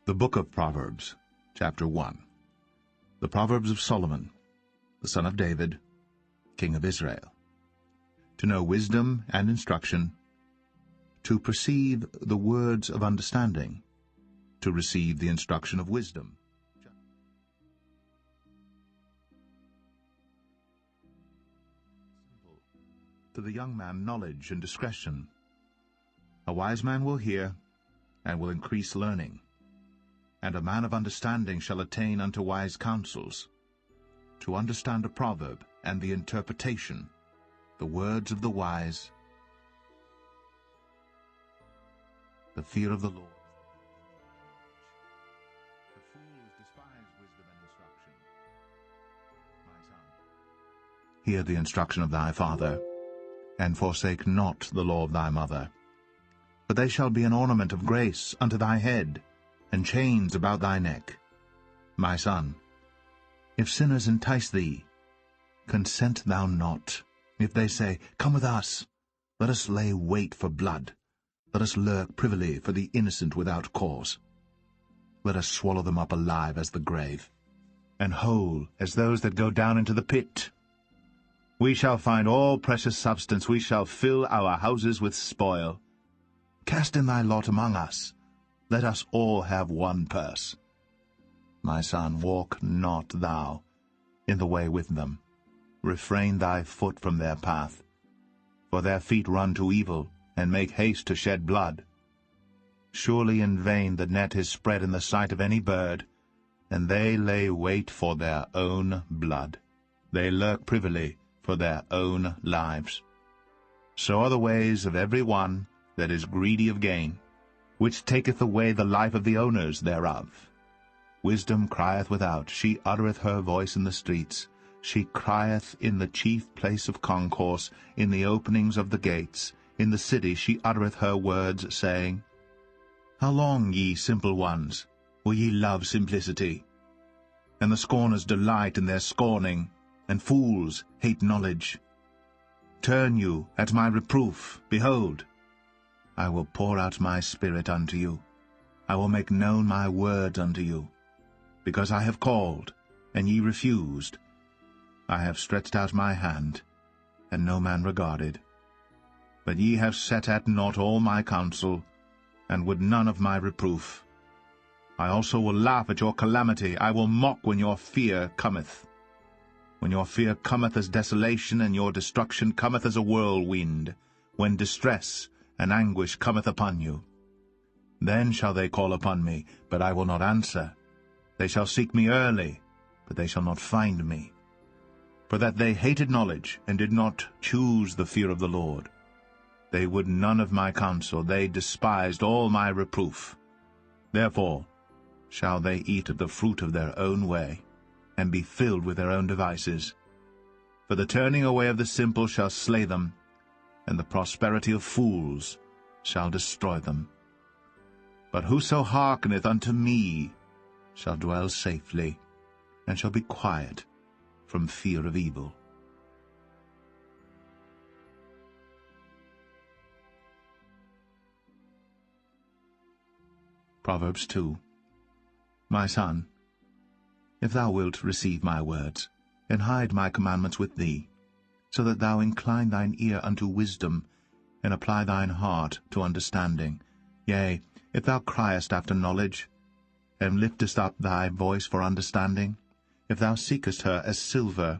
The Book of Proverbs, Chapter 1. The Proverbs of Solomon, the son of David, king of Israel. To know wisdom and instruction, to perceive the words of understanding, to receive the instruction of wisdom. To the young man knowledge and discretion. A wise man will hear, and will increase learning. And a man of understanding shall attain unto wise counsels, to understand a proverb and the interpretation, the words of the wise, the fear of the Lord. The fools despise wisdom and instruction. My son, hear the instruction of thy father, and forsake not the law of thy mother. For they shall be an ornament of grace unto thy head, and chains about thy neck. My son, if sinners entice thee, consent thou not. If they say, Come with us, let us lay wait for blood, let us lurk privily for the innocent without cause. Let us swallow them up alive as the grave, and whole as those that go down into the pit. We shall find all precious substance, we shall fill our houses with spoil. Cast in thy lot among us, let us all have one purse. My son, walk not thou in the way with them. Refrain thy foot from their path. For their feet run to evil, and make haste to shed blood. Surely in vain the net is spread in the sight of any bird, and they lay wait for their own blood. They lurk privily for their own lives. So are the ways of every one that is greedy of gain, which taketh away the life of the owners thereof. Wisdom crieth without, she uttereth her voice in the streets. She crieth in the chief place of concourse, in the openings of the gates. In the city she uttereth her words, saying, How long, ye simple ones, will ye love simplicity? And the scorners delight in their scorning, and fools hate knowledge. Turn you at my reproof, behold, I will pour out my spirit unto you. I will make known my words unto you. Because I have called, and ye refused. I have stretched out my hand, and no man regarded. But ye have set at naught all my counsel, and would none of my reproof. I also will laugh at your calamity. I will mock when your fear cometh. When your fear cometh as desolation, and your destruction cometh as a whirlwind, when distress and anguish cometh upon you. Then shall they call upon me, but I will not answer. They shall seek me early, but they shall not find me. For that they hated knowledge, and did not choose the fear of the Lord. They would none of my counsel, they despised all my reproof. Therefore shall they eat of the fruit of their own way, and be filled with their own devices. For the turning away of the simple shall slay them, and the prosperity of fools shall destroy them. But whoso hearkeneth unto me shall dwell safely, and shall be quiet from fear of evil. Proverbs 2. My son, if thou wilt receive my words, and hide my commandments with thee, so that thou incline thine ear unto wisdom, and apply thine heart to understanding. Yea, if thou criest after knowledge, and liftest up thy voice for understanding, if thou seekest her as silver,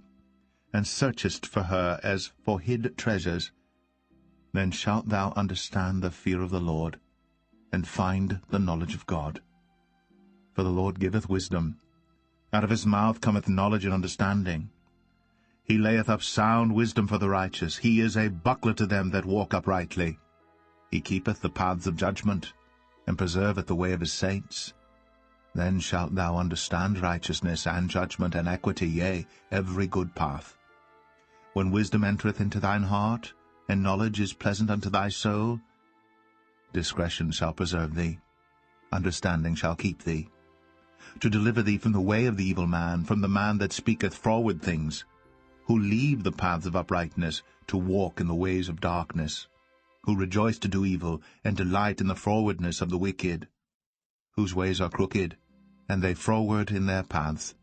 and searchest for her as for hid treasures, then shalt thou understand the fear of the Lord, and find the knowledge of God. For the Lord giveth wisdom. Out of his mouth cometh knowledge and understanding. He layeth up sound wisdom for the righteous. He is a buckler to them that walk uprightly. He keepeth the paths of judgment, and preserveth the way of his saints. Then shalt thou understand righteousness, and judgment, and equity, yea, every good path. When wisdom entereth into thine heart, and knowledge is pleasant unto thy soul, discretion shall preserve thee, understanding shall keep thee, to deliver thee from the way of the evil man, from the man that speaketh froward things, who leave the paths of uprightness to walk in the ways of darkness, who rejoice to do evil, and delight in the frowardness of the wicked. whose ways are crooked, and they froward in their paths.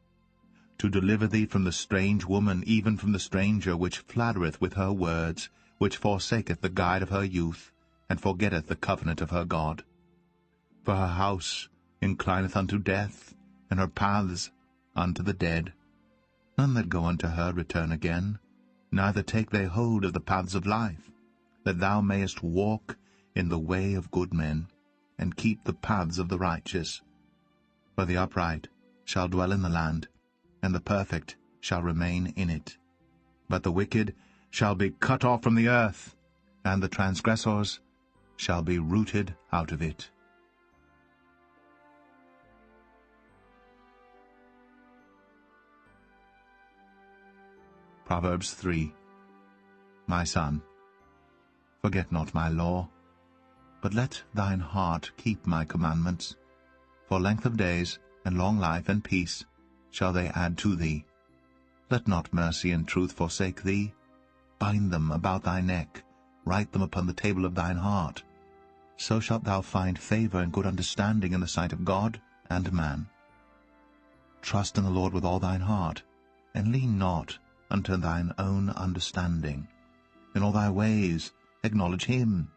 To deliver thee from the strange woman, even from the stranger, which flattereth with her words, which forsaketh the guide of her youth, and forgetteth the covenant of her God. For her house inclineth unto death, and her paths unto the dead. None that go unto her return again, neither take they hold of the paths of life, that thou mayest walk in the way of good men, and keep the paths of the righteous. For the upright shall dwell in the land, and the perfect shall remain in it. But the wicked shall be cut off from the earth, and the transgressors shall be rooted out of it. Proverbs 3. My son, forget not my law, but let thine heart keep my commandments. For length of days, and long life, and peace shall they add to thee. Let not mercy and truth forsake thee. Bind them about thy neck, write them upon the table of thine heart. So shalt thou find favor and good understanding in the sight of God and man. Trust in the Lord with all thine heart, and lean not unto thine own understanding. In all thy ways acknowledge him,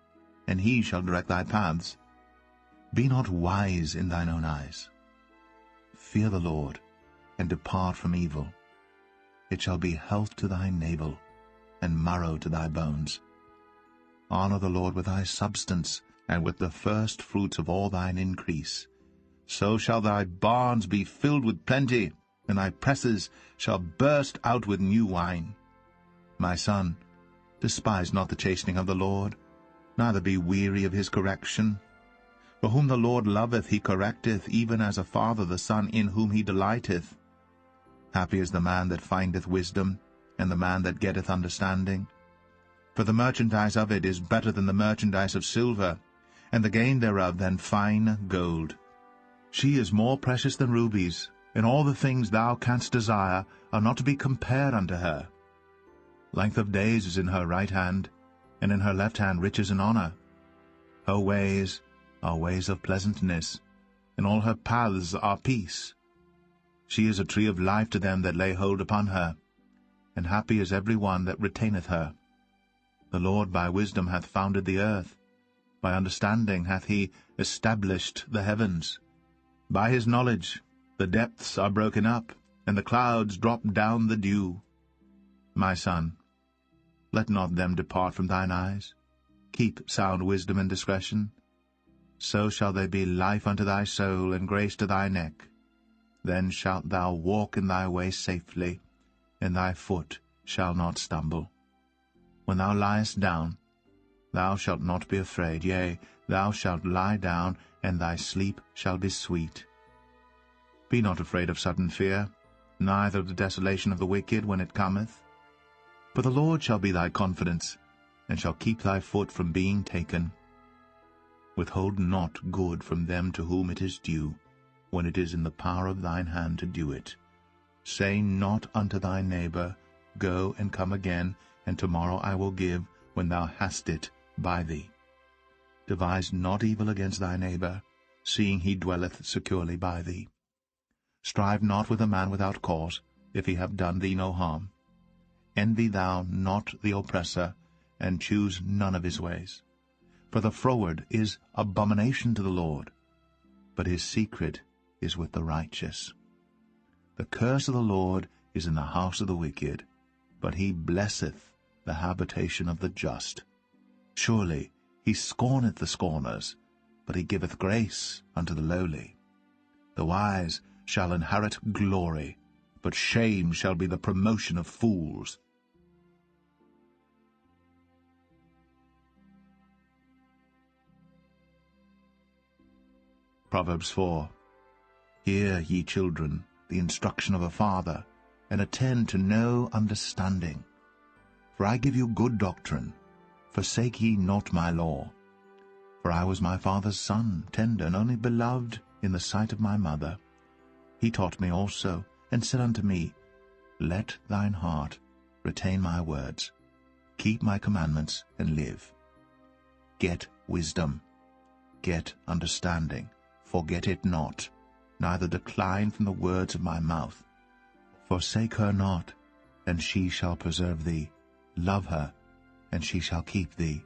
and he shall direct thy paths. Be not wise in thine own eyes. Fear the Lord, and depart from evil. It shall be health to thy navel, and marrow to thy bones. Honor the Lord with thy substance, and with the first fruits of all thine increase. So shall thy barns be filled with plenty, and thy presses shall burst out with new wine. My son, despise not the chastening of the Lord, neither be weary of his correction. For whom the Lord loveth he correcteth, even as a father the son in whom he delighteth. Happy is the man that findeth wisdom, and the man that getteth understanding. For the merchandise of it is better than the merchandise of silver, and the gain thereof than fine gold. She is more precious than rubies, and all the things thou canst desire are not to be compared unto her. Length of days is in her right hand, and in her left hand riches and honor. Her ways are ways of pleasantness, and all her paths are peace. She is a tree of life to them that lay hold upon her, and happy is every one that retaineth her. The Lord by wisdom hath founded the earth, by understanding hath he established the heavens. By his knowledge the depths are broken up, and the clouds drop down the dew. My son, let not them depart from thine eyes. Keep sound wisdom and discretion. So shall they be life unto thy soul, and grace to thy neck. Then shalt thou walk in thy way safely, and thy foot shall not stumble. When thou liest down, thou shalt not be afraid. Yea, thou shalt lie down, and thy sleep shall be sweet. Be not afraid of sudden fear, neither of the desolation of the wicked when it cometh. For the Lord shall be thy confidence, and shall keep thy foot from being taken. Withhold not good from them to whom it is due, when it is in the power of thine hand to do it. Say not unto thy neighbor, Go and come again, and tomorrow I will give, when thou hast it by thee. Devise not evil against thy neighbor, seeing he dwelleth securely by thee. Strive not with a man without cause, if he have done thee no harm. Envy thou not the oppressor, and choose none of his ways. For the froward is abomination to the Lord, but his secret is with the righteous. The curse of the Lord is in the house of the wicked, but he blesseth the habitation of the just. Surely he scorneth the scorners, but he giveth grace unto the lowly. The wise shall inherit glory, but shame shall be the promotion of fools. Proverbs 4. Hear, ye children, the instruction of a father, and attend to know understanding. For I give you good doctrine. Forsake ye not my law. For I was my father's son, tender and only beloved in the sight of my mother. He taught me also, and said unto me, Let thine heart retain my words. Keep my commandments, and live. Get wisdom. Get understanding. forget it not, neither decline from the words of my mouth. Forsake her not, and she shall preserve thee. Love her, and she shall keep thee.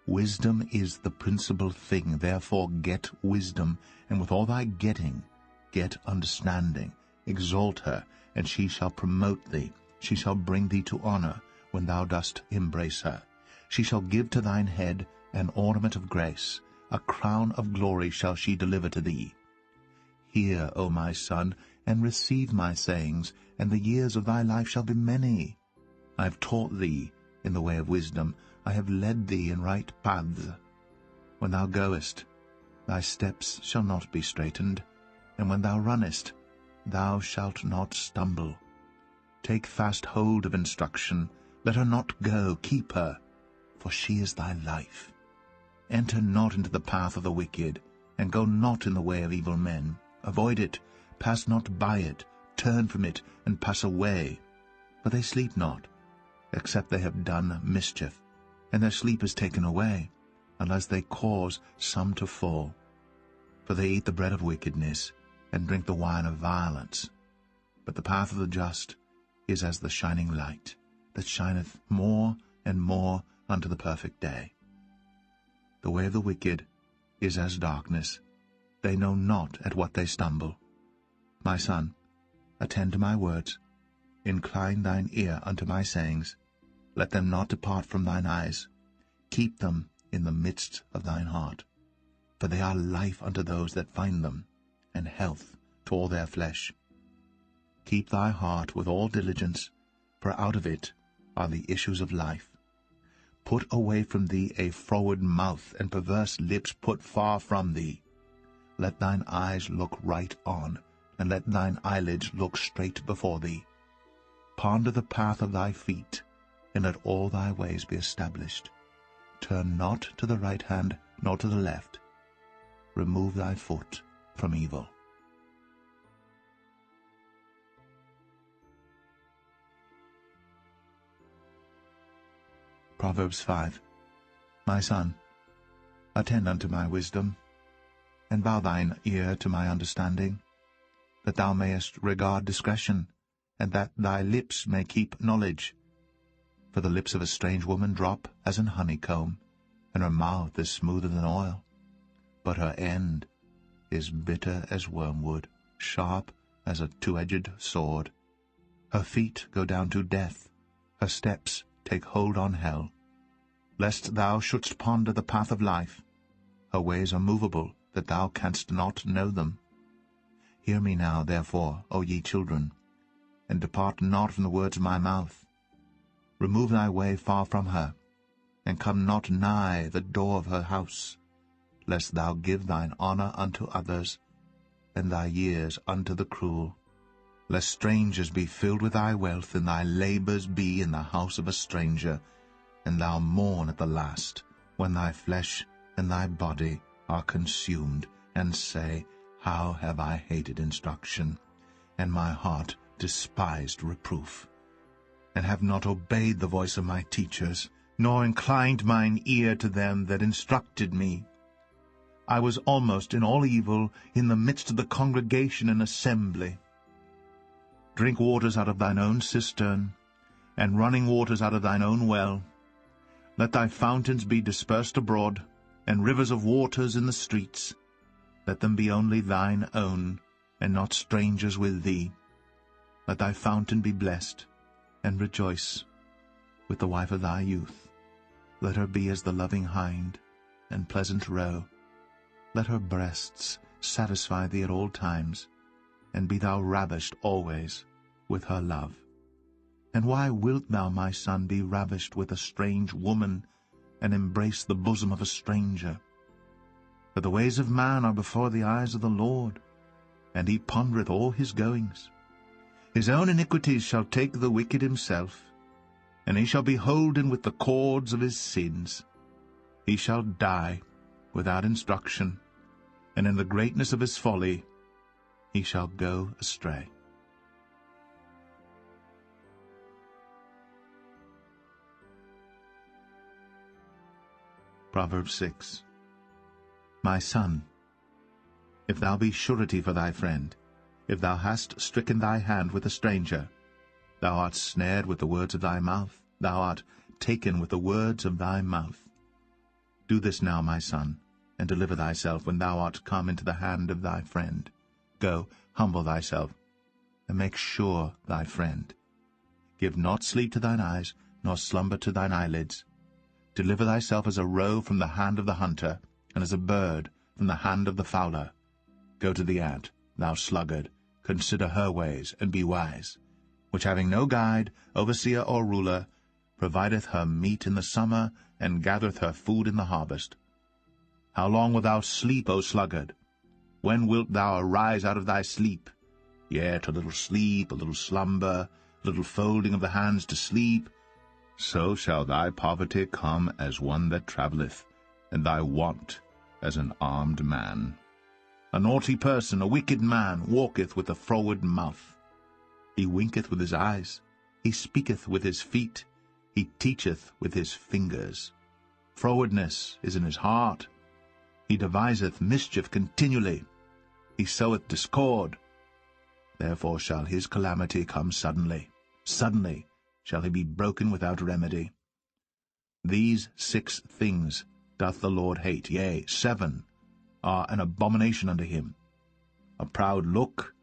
Wisdom is the principal thing, therefore get wisdom, and with all thy getting, get understanding. Exalt her, and she shall promote thee. She shall bring thee to honor when thou dost embrace her. She shall give to thine head an ornament of grace. A crown of glory shall she deliver to thee. Hear, O my son, and receive my sayings, and the years of thy life shall be many. I have taught thee in the way of wisdom. I have led thee in right paths. When thou goest, thy steps shall not be straitened, and when thou runnest, thou shalt not stumble. Take fast hold of instruction. Let her not go. Keep her, for she is thy life. Enter not into the path of the wicked, and go not in the way of evil men. Avoid it, pass not by it, turn from it, and pass away. For they sleep not, except they have done mischief, and their sleep is taken away, unless they cause some to fall. For they eat the bread of wickedness, and drink the wine of violence. But the path of the just is as the shining light, that shineth more and more unto the perfect day. The way of the wicked is as darkness. They know not at what they stumble. My son, attend to my words. Incline thine ear unto my sayings. Let them not depart from thine eyes. Keep them in the midst of thine heart. For they are life unto those that find them, and health to all their flesh. Keep thy heart with all diligence, for out of it are the issues of life. Put away from thee a froward mouth, and perverse lips put far from thee. Let thine eyes look right on, and let thine eyelids look straight before thee. Ponder the path of thy feet, and let all thy ways be established. Turn not to the right hand, nor to the left. Remove thy foot from evil. Proverbs 5. My son, attend unto my wisdom, and bow thine ear to my understanding, that thou mayest regard discretion, and that thy lips may keep knowledge. For the lips of a strange woman drop as an honeycomb, and her mouth is smoother than oil. But her end is bitter as wormwood, sharp as a two-edged sword. Her feet go down to death, her steps take hold on hell. Lest thou shouldst ponder the path of life, her ways are movable, that thou canst not know them. Hear me now, therefore, O ye children, and depart not from the words of my mouth. Remove thy way far from her, and come not nigh the door of her house, lest thou give thine honor unto others, and thy years unto the cruel. Lest strangers be filled with thy wealth, and thy labors be in the house of a stranger, and thou mourn at the last, when thy flesh and thy body are consumed, and say, How have I hated instruction, and my heart despised reproof, and have not obeyed the voice of my teachers, nor inclined mine ear to them that instructed me. I was almost in all evil in the midst of the congregation and assembly. Drink waters out of thine own cistern, and running waters out of thine own well. Let thy fountains be dispersed abroad, and rivers of waters in the streets. Let them be only thine own, and not strangers with thee. Let thy fountain be blessed, and rejoice with the wife of thy youth. Let her be as the loving hind, and pleasant roe. Let her breasts satisfy thee at all times, and be thou ravished always with her love. And why wilt thou, my son, be ravished with a strange woman, and embrace the bosom of a stranger? For the ways of man are before the eyes of the Lord, and he pondereth all his goings. His own iniquities shall take the wicked himself, and he shall be holden with the cords of his sins. He shall die without instruction, and in the greatness of his folly he shall go astray. Proverbs 6. My son, if thou be surety for thy friend, if thou hast stricken thy hand with a stranger, thou art snared with the words of thy mouth, thou art taken with the words of thy mouth. Do this now, my son, and deliver thyself when thou art come into the hand of thy friend. Go, humble thyself, and make sure thy friend. Give not sleep to thine eyes, nor slumber to thine eyelids. Deliver thyself as a roe from the hand of the hunter, and as a bird from the hand of the fowler. Go to the ant, thou sluggard, consider her ways, and be wise, which having no guide, overseer, or ruler, provideth her meat in the summer, and gathereth her food in the harvest. How long wilt thou sleep, O sluggard? When wilt thou arise out of thy sleep? Yet a little sleep, a little slumber, a little folding of the hands to sleep. So shall thy poverty come as one that travelleth, and thy want as an armed man. A naughty person, a wicked man, walketh with a froward mouth. He winketh with his eyes, he speaketh with his feet, he teacheth with his fingers. Frowardness is in his heart. He deviseth mischief continually. He soweth discord. Therefore shall his calamity come suddenly. Suddenly shall he be broken without remedy. These 6 things doth the Lord hate, yea, 7 are an abomination unto him: a proud look,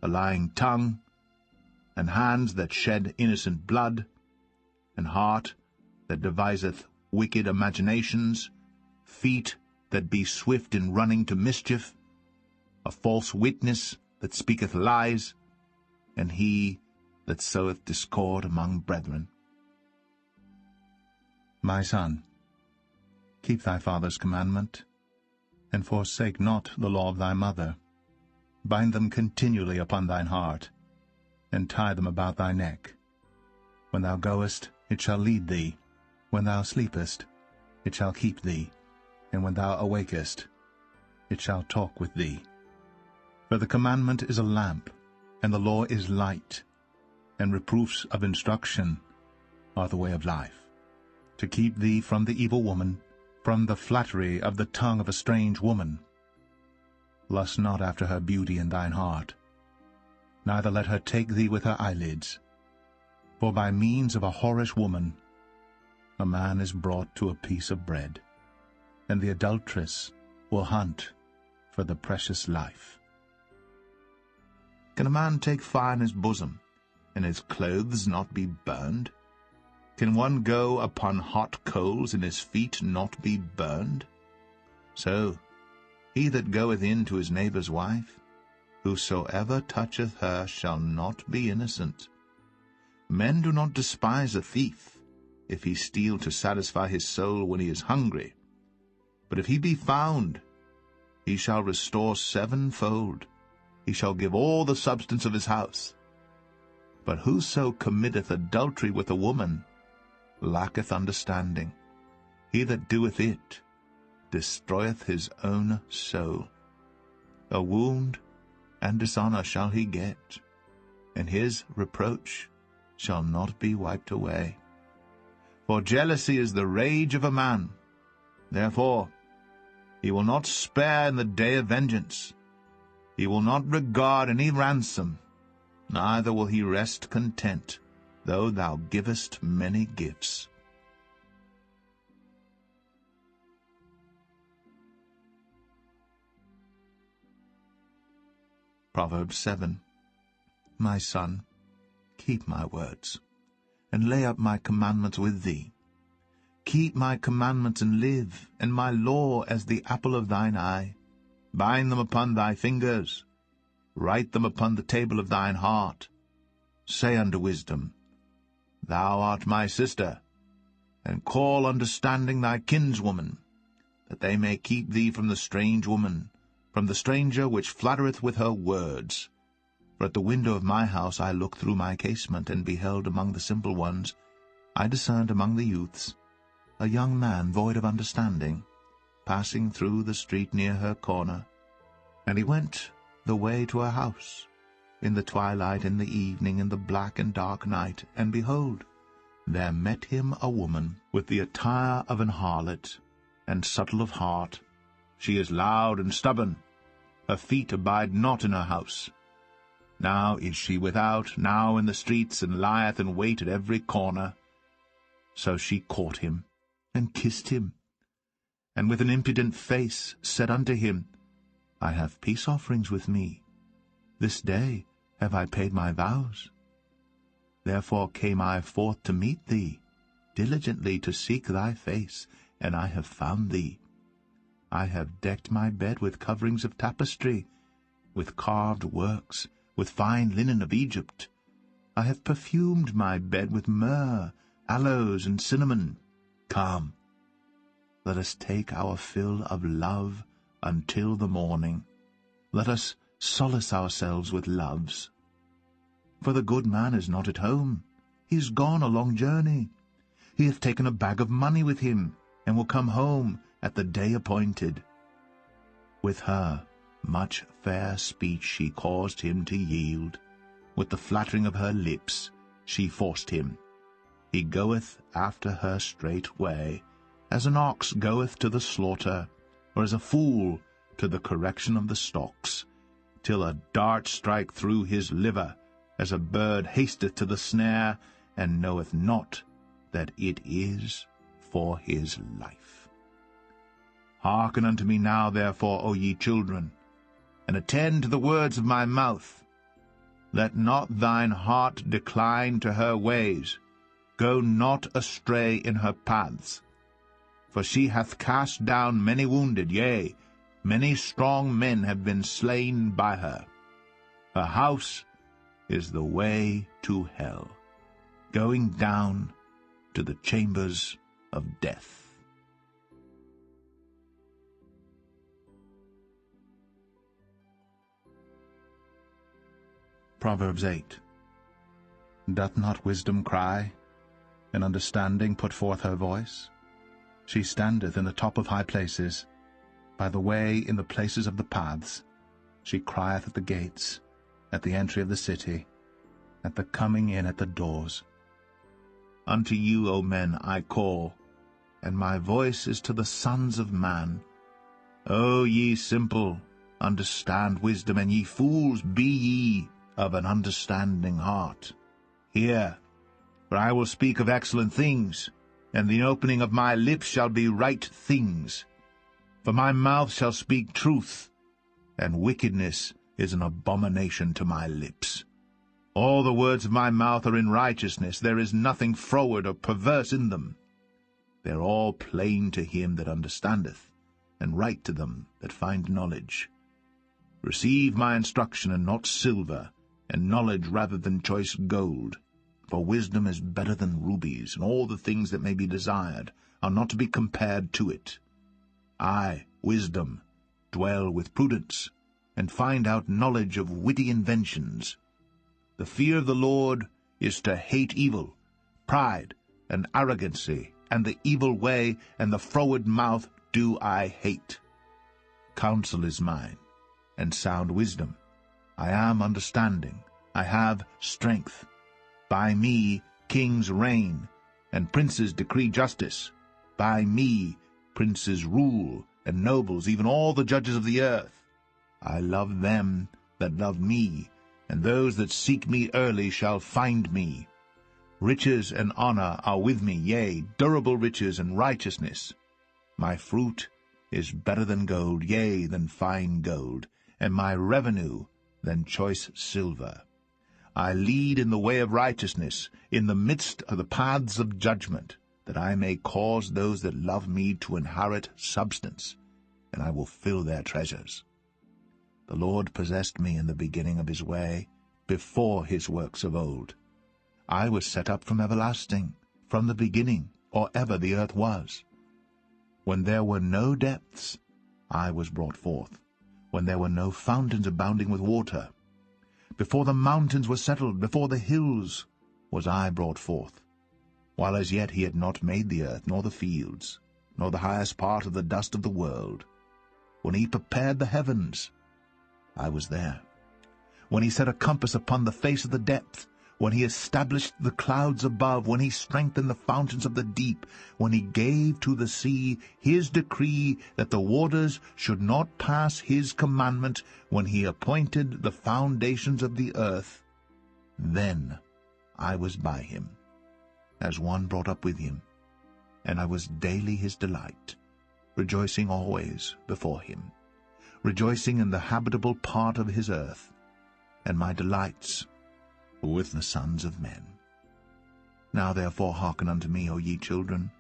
a lying tongue, and hands that shed innocent blood, and heart that deviseth wicked imaginations, feet that be swift in running to mischief, a false witness that speaketh lies, and he that soweth discord among brethren. My son, keep thy father's commandment, and forsake not the law of thy mother. Bind them continually upon thine heart, and tie them about thy neck. When thou goest, it shall lead thee. When thou sleepest, it shall keep thee. And when thou awakest, it shall talk with thee. For the commandment is a lamp, and the law is light, and reproofs of instruction are the way of life, to keep thee from the evil woman, from the flattery of the tongue of a strange woman. Lust not after her beauty in thine heart, neither let her take thee with her eyelids. For by means of a whorish woman a man is brought to a piece of bread, and the adulteress will hunt for the precious life. Can a man take fire in his bosom, and his clothes not be burned? Can one go upon hot coals, and his feet not be burned? So he that goeth in to his neighbour's wife, whosoever toucheth her shall not be innocent. Men do not despise a thief, if he steal to satisfy his soul when he is hungry. But if he be found, he shall restore sevenfold. He shall give all the substance of his house. But whoso committeth adultery with a woman lacketh understanding. He that doeth it destroyeth his own soul. A wound and dishonour shall he get, and his reproach shall not be wiped away. For jealousy is the rage of a man. Therefore he will not spare in the day of vengeance. He will not regard any ransom, neither will he rest content, though thou givest many gifts. Proverbs 7. My son, keep my words, and lay up my commandments with thee. Keep my commandments and live, and my law as the apple of thine eye. Bind them upon thy fingers, write them upon the table of thine heart. Say unto wisdom, Thou art my sister, and call understanding thy kinswoman, that they may keep thee from the strange woman, from the stranger which flattereth with her words. For at the window of my house I looked through my casement, and beheld among the simple ones, I discerned among the youths, a young man void of understanding, passing through the street near her corner. And he went the way to her house, in the twilight, in the evening, in the black and dark night, and behold, there met him a woman with the attire of an harlot, and subtle of heart. She is loud and stubborn, her feet abide not in her house. Now is she without, now in the streets, and lieth in wait at every corner. So she caught him, and kissed him, and with an impudent face said unto him, I have peace offerings with me. This day have I paid my vows. Therefore came I forth to meet thee, diligently to seek thy face, and I have found thee. I have decked my bed with coverings of tapestry, with carved works, with fine linen of Egypt. I have perfumed my bed with myrrh, aloes, and cinnamon. Come, let us take our fill of love until the morning. Let us solace ourselves with loves. For the good man is not at home. He is gone a long journey. He hath taken a bag of money with him, and will come home at the day appointed. With her much fair speech she caused him to yield. With the flattering of her lips she forced him. He goeth after her straightway, as an ox goeth to the slaughter, or as a fool to the correction of the stocks, till a dart strike through his liver, as a bird hasteth to the snare, and knoweth not that it is for his life. Hearken unto me now, therefore, O ye children, and attend to the words of my mouth. Let not thine heart decline to her ways. Go not astray in her paths. For she hath cast down many wounded, yea, many strong men have been slain by her. Her house is the way to hell, going down to the chambers of death. Proverbs 8. Doth not wisdom cry, and understanding put forth her voice? She standeth in the top of high places, by the way in the places of the paths. She crieth at the gates, at the entry of the city, at the coming in at the doors. Unto you, O men, I call, and my voice is to the sons of man. O ye simple, understand wisdom, and ye fools, be ye of an understanding heart. Hear, for I will speak of excellent things, and the opening of my lips shall be right things. For my mouth shall speak truth, and wickedness is an abomination to my lips. All the words of my mouth are in righteousness. There is nothing froward or perverse in them. They are all plain to him that understandeth, and right to them that find knowledge. Receive my instruction, and not silver, and knowledge rather than choice gold. For wisdom is better than rubies, and all the things that may be desired are not to be compared to it. I, wisdom, dwell with prudence, and find out knowledge of witty inventions. The fear of the Lord is to hate evil, pride, and arrogancy, and the evil way, and the froward mouth do I hate. Counsel is mine, and sound wisdom. I am understanding, I have strength. By me kings reign, and princes decree justice. By me princes rule, and nobles, even all the judges of the earth. I love them that love me, and those that seek me early shall find me. Riches and honor are with me, yea, durable riches and righteousness. My fruit is better than gold, yea, than fine gold, and my revenue than choice silver. I lead in the way of righteousness, in the midst of the paths of judgment, that I may cause those that love me to inherit substance, and I will fill their treasures. The Lord possessed me in the beginning of his way, before his works of old. I was set up from everlasting, from the beginning, or ever the earth was. When there were no depths, I was brought forth, when there were no fountains abounding with water. Before the mountains were settled, before the hills, was I brought forth, while as yet he had not made the earth, nor the fields, nor the highest part of the dust of the world. When he prepared the heavens, I was there. When he set a compass upon the face of the depth, when he established the clouds above, when he strengthened the fountains of the deep, when he gave to the sea his decree that the waters should not pass his commandment, when he appointed the foundations of the earth, then I was by him, as one brought up with him, and I was daily his delight, rejoicing always before him, rejoicing in the habitable part of his earth, and my delights with the sons of men. Now therefore hearken unto me, O ye children,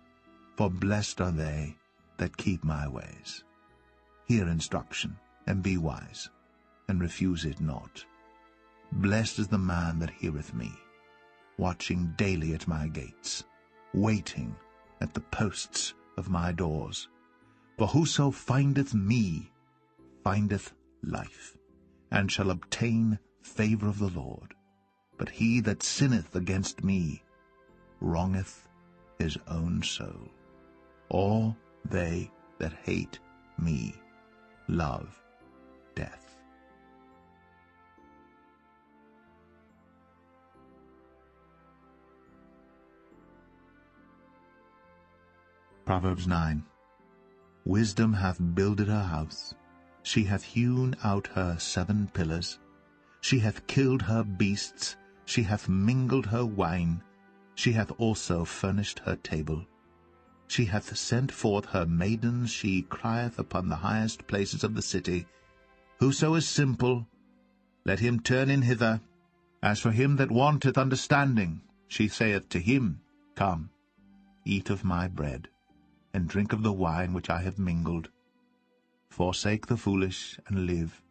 for blessed are they that keep my ways. Hear instruction, and be wise, and refuse it not. Blessed is the man that heareth me, watching daily at my gates, waiting at the posts of my doors. For whoso findeth me findeth life, and shall obtain favor of the Lord. But he that sinneth against me wrongeth his own soul. All they that hate me love death. Proverbs 9. Wisdom hath builded her house. She hath hewn out her 7 pillars. She hath killed her beasts. She hath mingled her wine. She hath also furnished her table. She hath sent forth her maidens. She crieth upon the highest places of the city. Whoso is simple, let him turn in hither. As for him that wanteth understanding, she saith to him, Come, eat of my bread, and drink of the wine which I have mingled. Forsake the foolish, and live,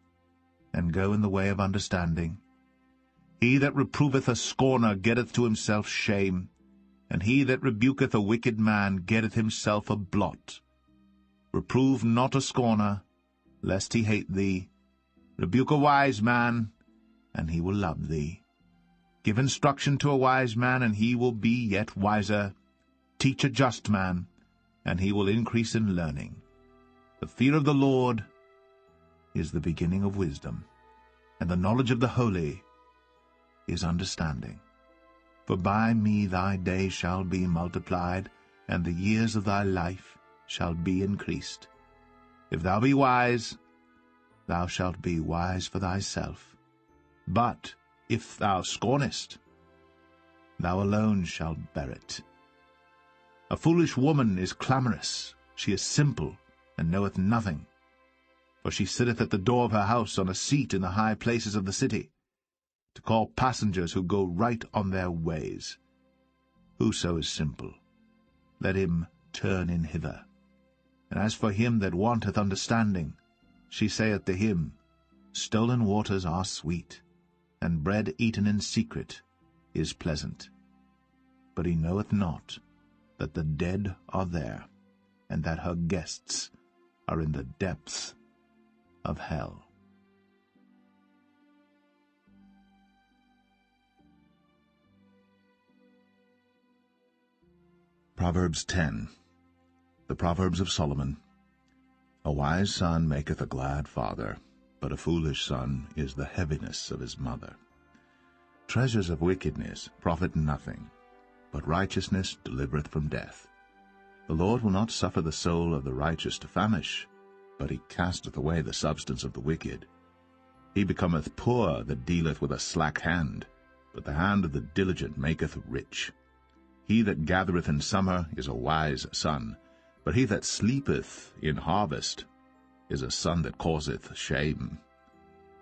and go in the way of understanding. He that reproveth a scorner getteth to himself shame, and he that rebuketh a wicked man getteth himself a blot. Reprove not a scorner, lest he hate thee. Rebuke a wise man, and he will love thee. Give instruction to a wise man, and he will be yet wiser. Teach a just man, and he will increase in learning. The fear of the Lord is the beginning of wisdom, and the knowledge of the holy is understanding. For by me thy days shall be multiplied, and the years of thy life shall be increased. If thou be wise, thou shalt be wise for thyself. But if thou scornest, thou alone shalt bear it. A foolish woman is clamorous, she is simple, and knoweth nothing. For she sitteth at the door of her house on a seat in the high places of the city, to call passengers who go right on their ways. Whoso is simple, let him turn in hither. And as for him that wanteth understanding, she saith to him, Stolen waters are sweet, and bread eaten in secret is pleasant. But he knoweth not that the dead are there, and that her guests are in the depths of hell. Proverbs 10. The Proverbs of Solomon. A wise son maketh a glad father, but a foolish son is the heaviness of his mother. Treasures of wickedness profit nothing, but righteousness delivereth from death. The Lord will not suffer the soul of the righteous to famish, but he casteth away the substance of the wicked. He becometh poor that dealeth with a slack hand, but the hand of the diligent maketh rich. He that gathereth in summer is a wise son, but he that sleepeth in harvest is a son that causeth shame.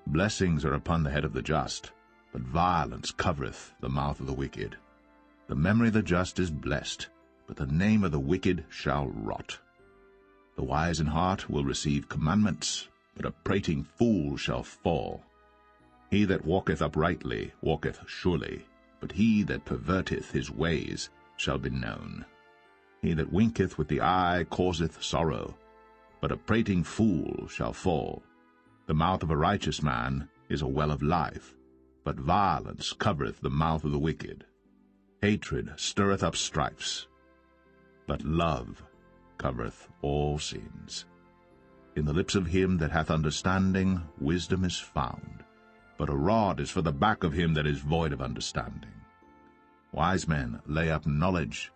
Blessings are upon the head of the just, but violence covereth the mouth of the wicked. The memory of the just is blessed, but the name of the wicked shall rot. The wise in heart will receive commandments, but a prating fool shall fall. He that walketh uprightly walketh surely, but he that perverteth his ways shall be known. He that winketh with the eye causeth sorrow, but a prating fool shall fall. The mouth of a righteous man is a well of life, but violence covereth the mouth of the wicked. Hatred stirreth up strifes, but love covereth all sins. In the lips of him that hath understanding wisdom is found, but a rod is for the back of him that is void of understanding. Wise men lay up knowledge,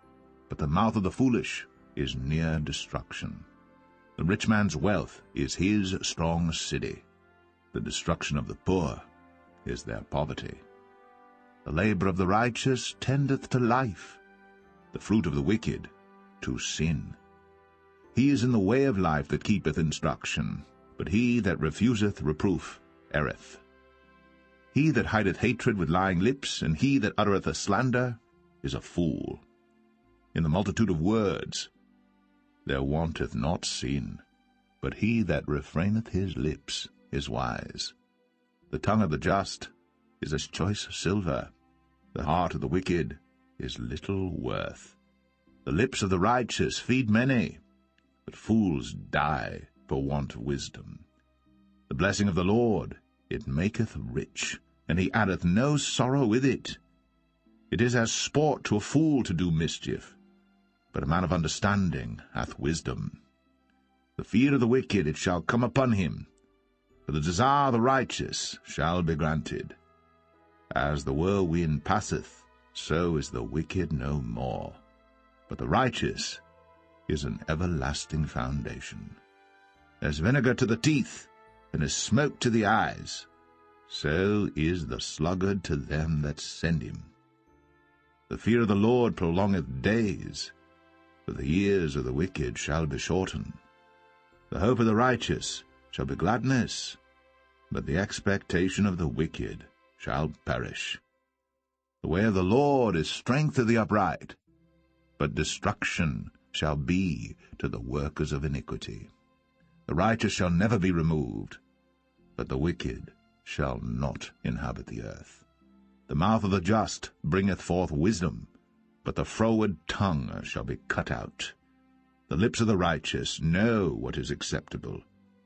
but the mouth of the foolish is near destruction. The rich man's wealth is his strong city. The destruction of the poor is their poverty. The labor of the righteous tendeth to life, the fruit of the wicked to sin. He is in the way of life that keepeth instruction, but he that refuseth reproof erreth. He that hideth hatred with lying lips, and he that uttereth a slander, is a fool. In the multitude of words there wanteth not sin, but he that refraineth his lips is wise. The tongue of the just is as choice silver, the heart of the wicked is little worth. The lips of the righteous feed many, but fools die for want of wisdom. The blessing of the Lord, it maketh rich, and he addeth no sorrow with it. It is as sport to a fool to do mischief, but a man of understanding hath wisdom. The fear of the wicked it shall come upon him, for the desire of the righteous shall be granted. As the whirlwind passeth, so is the wicked no more, but the righteous is an everlasting foundation. As vinegar to the teeth, and as smoke to the eyes, so is the sluggard to them that send him. The fear of the Lord prolongeth days, but the years of the wicked shall be shortened. The hope of the righteous shall be gladness, but the expectation of the wicked shall perish. The way of the Lord is strength to the upright, but destruction shall be to the workers of iniquity. The righteous shall never be removed, but the wicked shall not inhabit the earth. The mouth of the just bringeth forth wisdom, but the froward tongue shall be cut out. The lips of the righteous know what is acceptable,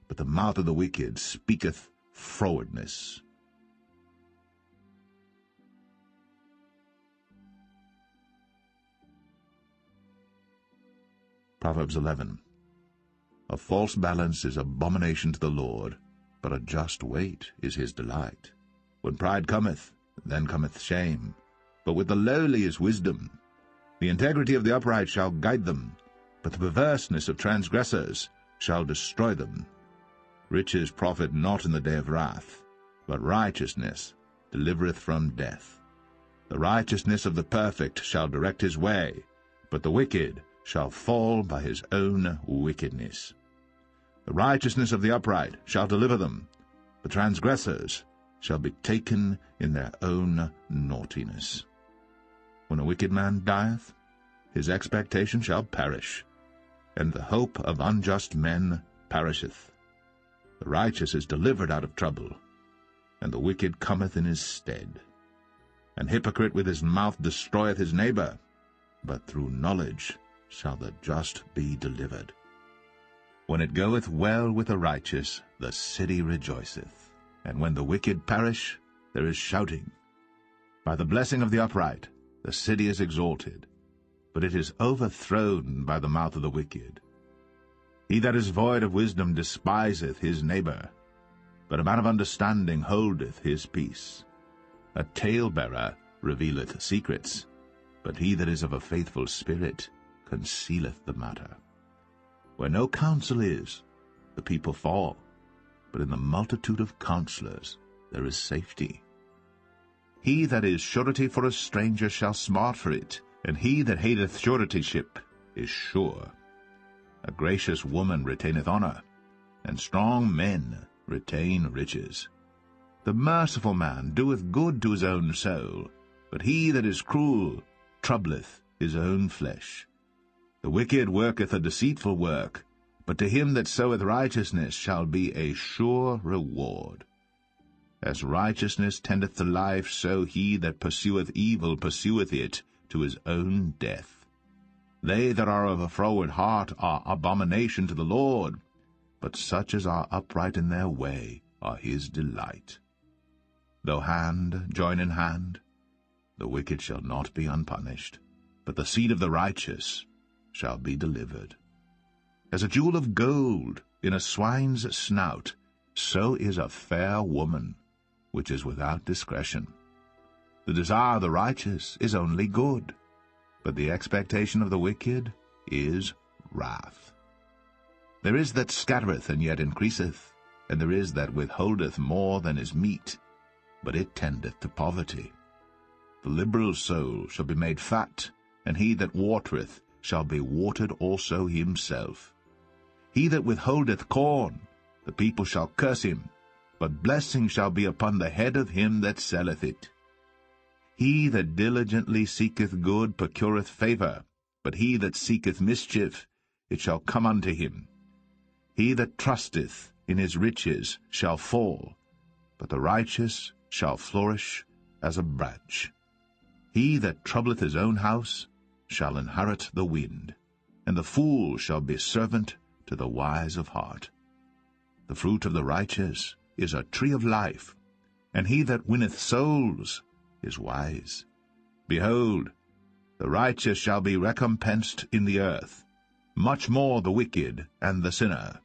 but the mouth of the wicked speaketh frowardness. Proverbs 11. A false balance is abomination to the Lord, but a just weight is his delight. When pride cometh, then cometh shame, but with the lowly is wisdom. The integrity of the upright shall guide them, but the perverseness of transgressors shall destroy them. Riches profit not in the day of wrath, but righteousness delivereth from death. The righteousness of the perfect shall direct his way, but the wicked shall fall by his own wickedness. The righteousness of the upright shall deliver them, the transgressors shall be taken in their own naughtiness. When a wicked man dieth, his expectation shall perish, and the hope of unjust men perisheth. The righteous is delivered out of trouble, and the wicked cometh in his stead. An hypocrite with his mouth destroyeth his neighbor, but through knowledge shall the just be delivered. When it goeth well with the righteous, the city rejoiceth, and when the wicked perish, there is shouting. By the blessing of the upright the city is exalted, but it is overthrown by the mouth of the wicked. He that is void of wisdom despiseth his neighbor, but a man of understanding holdeth his peace. A talebearer revealeth secrets, but he that is of a faithful spirit concealeth the matter. Where no counsel is, the people fall, but in the multitude of counselors there is safety. He that is surety for a stranger shall smart for it, and he that hateth suretyship is sure. A gracious woman retaineth honor, and strong men retain riches. The merciful man doeth good to his own soul, but he that is cruel troubleth his own flesh. The wicked worketh a deceitful work, but to him that soweth righteousness shall be a sure reward. As righteousness tendeth to life, so he that pursueth evil pursueth it to his own death. They that are of a froward heart are abomination to the Lord, but such as are upright in their way are his delight. Though hand join in hand, the wicked shall not be unpunished, but the seed of the righteous shall be delivered. As a jewel of gold in a swine's snout, so is a fair woman. which is without discretion. The desire of the righteous is only good, but the expectation of the wicked is wrath. There is that scattereth and yet increaseth, and there is that withholdeth more than is meet, but it tendeth to poverty. The liberal soul shall be made fat, and he that watereth shall be watered also himself. He that withholdeth corn, the people shall curse him, but blessing shall be upon the head of him that selleth it. He that diligently seeketh good procureth favor, but he that seeketh mischief, it shall come unto him. He that trusteth in his riches shall fall, but the righteous shall flourish as a branch. He that troubleth his own house shall inherit the wind, and the fool shall be servant to the wise of heart. The fruit of the righteous is a tree of life, and he that winneth souls is wise. Behold, the righteous shall be recompensed in the earth, much more the wicked and the sinner.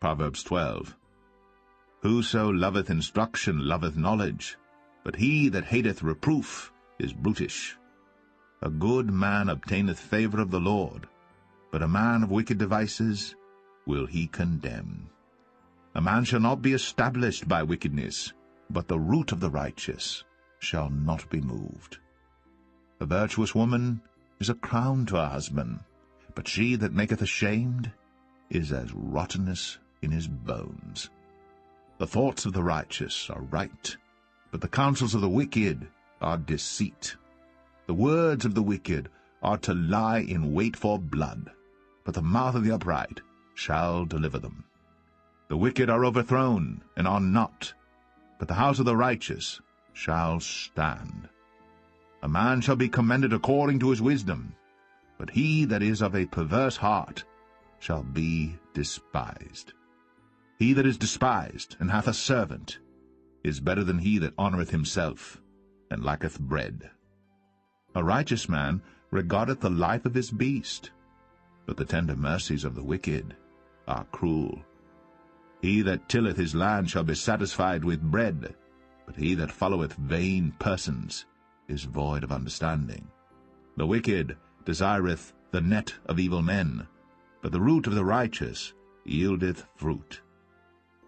Proverbs 12. Whoso loveth instruction loveth knowledge, but he that hateth reproof is brutish. A good man obtaineth favor of the Lord, but a man of wicked devices will he condemn. A man shall not be established by wickedness, but the root of the righteous shall not be moved. A virtuous woman is a crown to her husband, but she that maketh ashamed is as rottenness in his bones. The thoughts of the righteous are right, but the counsels of the wicked are deceit. The words of the wicked are to lie in wait for blood, but the mouth of the upright shall deliver them. The wicked are overthrown and are not, but the house of the righteous shall stand. A man shall be commended according to his wisdom, but he that is of a perverse heart shall be despised. He that is despised and hath a servant is better than he that honoureth himself and lacketh bread. A righteous man regardeth the life of his beast, but the tender mercies of the wicked are cruel. He that tilleth his land shall be satisfied with bread, but he that followeth vain persons is void of understanding. The wicked desireth the net of evil men, but the root of the righteous yieldeth fruit.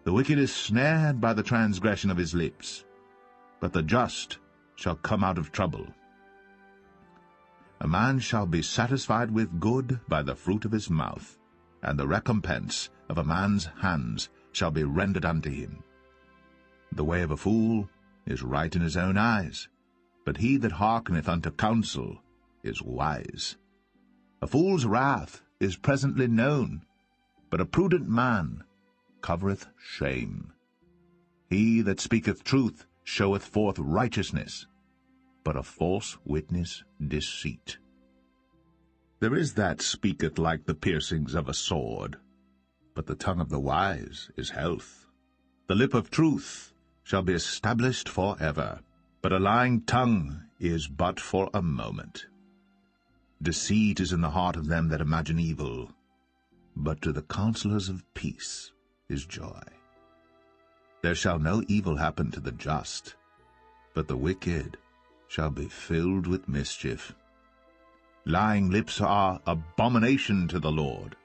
The wicked is snared by the transgression of his lips, but the just shall come out of trouble. A man shall be satisfied with good by the fruit of his mouth, and the recompense of a man's hands shall be rendered unto him. The way of a fool is right in his own eyes, but he that hearkeneth unto counsel is wise. A fool's wrath is presently known, but a prudent man covereth shame. He that speaketh truth showeth forth righteousness, but a false witness deceit. There is that speaketh like the piercings of a sword, but the tongue of the wise is health. The lip of truth shall be established for ever, but a lying tongue is but for a moment. Deceit is in the heart of them that imagine evil, but to the counselors of peace is joy. There shall no evil happen to the just, but the wicked shall be filled with mischief. Lying lips are abomination to the Lord,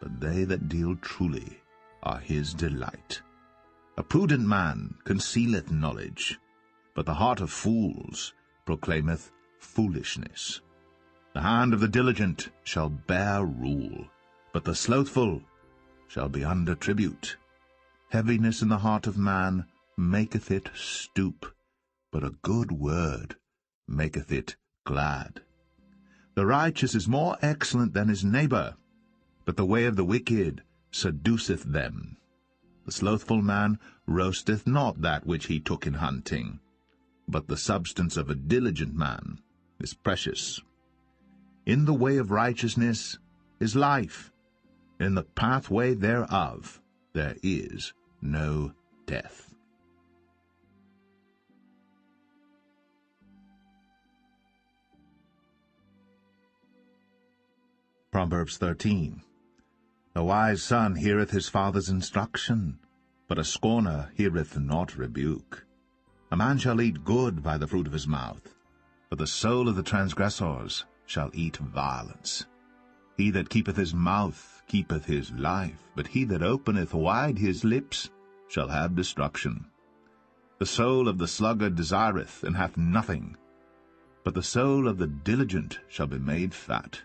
but they that deal truly are his delight. A prudent man concealeth knowledge, but the heart of fools proclaimeth foolishness. The hand of the diligent shall bear rule, but the slothful shall be under tribute. Heaviness in the heart of man maketh it stoop, but a good word maketh it glad. The righteous is more excellent than his neighbor, but the way of the wicked seduceth them. The slothful man roasteth not that which he took in hunting, but the substance of a diligent man is precious. In the way of righteousness is life, in the pathway thereof there is no death. Proverbs 13. A wise son heareth his father's instruction, but a scorner heareth not rebuke. A man shall eat good by the fruit of his mouth, but the soul of the transgressors shall eat violence. He that keepeth his mouth keepeth his life, but he that openeth wide his lips shall have destruction. The soul of the sluggard desireth, and hath nothing, but the soul of the diligent shall be made fat.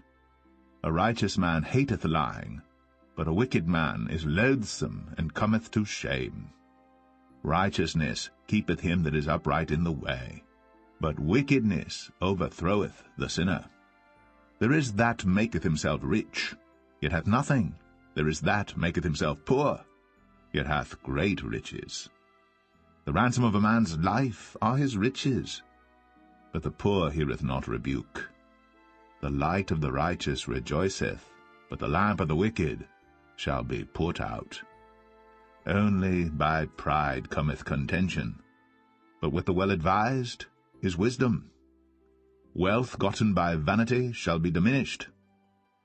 A righteous man hateth lying, but a wicked man is loathsome, and cometh to shame. Righteousness keepeth him that is upright in the way, but wickedness overthroweth the sinner. There is that maketh himself rich, yet hath nothing. There is that maketh himself poor, yet hath great riches. The ransom of a man's life are his riches, but the poor heareth not rebuke. The light of the righteous rejoiceth, but the lamp of the wicked shall be put out. Only by pride cometh contention, but with the well-advised is wisdom. Wealth gotten by vanity shall be diminished,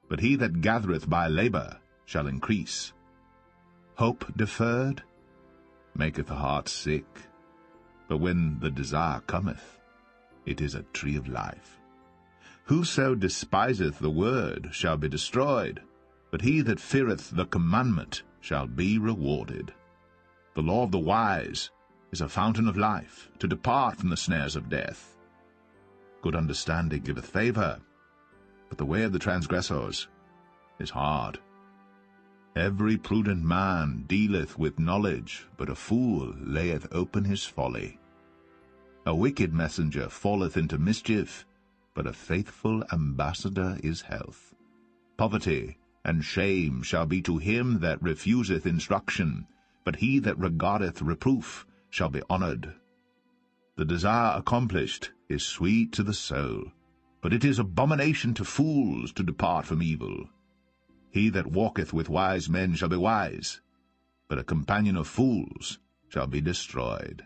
but he that gathereth by labor shall increase. Hope deferred maketh the heart sick, but when the desire cometh, it is a tree of life. Whoso despiseth the word shall be destroyed, but he that feareth the commandment shall be rewarded. The law of the wise is a fountain of life, to depart from the snares of death. Good understanding giveth favor, but the way of the transgressors is hard. Every prudent man dealeth with knowledge, but a fool layeth open his folly. A wicked messenger falleth into mischief, but a faithful ambassador is health. Poverty and shame shall be to him that refuseth instruction, but he that regardeth reproof shall be honored. The desire accomplished is sweet to the soul, but it is abomination to fools to depart from evil. He that walketh with wise men shall be wise, but a companion of fools shall be destroyed.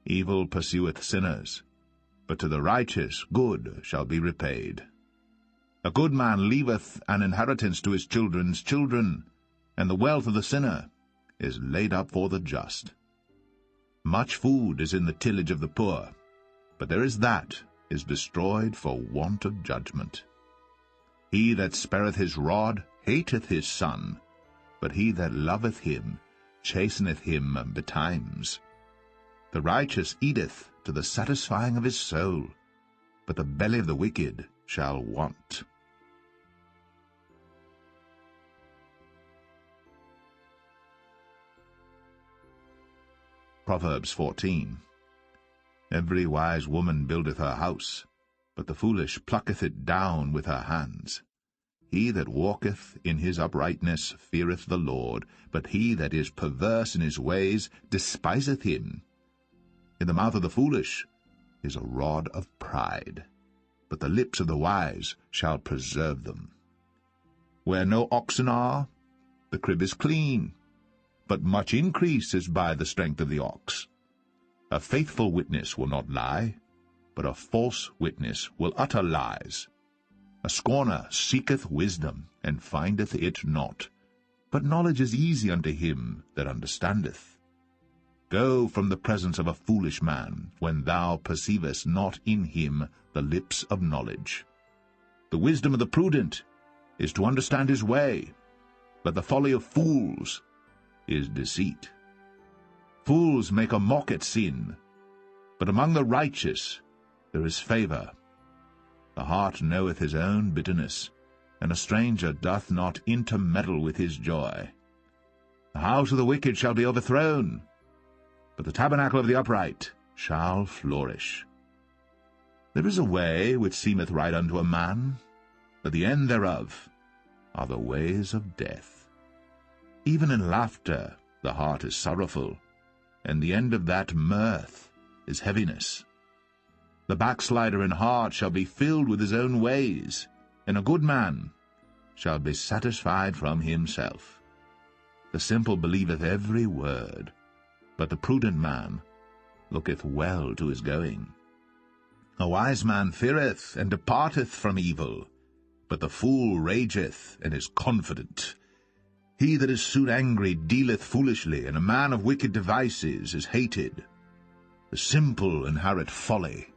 Evil pursueth sinners, but to the righteous good shall be repaid. A good man leaveth an inheritance to his children's children, and the wealth of the sinner is laid up for the just. Much food is in the tillage of the poor, but there is that is destroyed for want of judgment. He that spareth his rod hateth his son, but he that loveth him chasteneth him betimes. The righteous eateth to the satisfying of his soul, but the belly of the wicked shall want. Proverbs 14. Every wise woman buildeth her house, but the foolish plucketh it down with her hands. He that walketh in his uprightness feareth the Lord, but he that is perverse in his ways despiseth him. In the mouth of the foolish is a rod of pride, but the lips of the wise shall preserve them. Where no oxen are, the crib is clean, but much increase is by the strength of the ox. A faithful witness will not lie, but a false witness will utter lies. A scorner seeketh wisdom, and findeth it not, but knowledge is easy unto him that understandeth. Go from the presence of a foolish man, when thou perceivest not in him the lips of knowledge. The wisdom of the prudent is to understand his way, but the folly of fools is deceit. Fools make a mock at sin, but among the righteous there is favor. The heart knoweth his own bitterness, and a stranger doth not intermeddle with his joy. The house of the wicked shall be overthrown, but the tabernacle of the upright shall flourish. There is a way which seemeth right unto a man, but the end thereof are the ways of death. Even in laughter the heart is sorrowful, and the end of that mirth is heaviness. The backslider in heart shall be filled with his own ways, and a good man shall be satisfied from himself. The simple believeth every word, but the prudent man looketh well to his going. A wise man feareth and departeth from evil, but the fool rageth and is confident. He that is soon angry dealeth foolishly, and a man of wicked devices is hated. The simple inherit folly,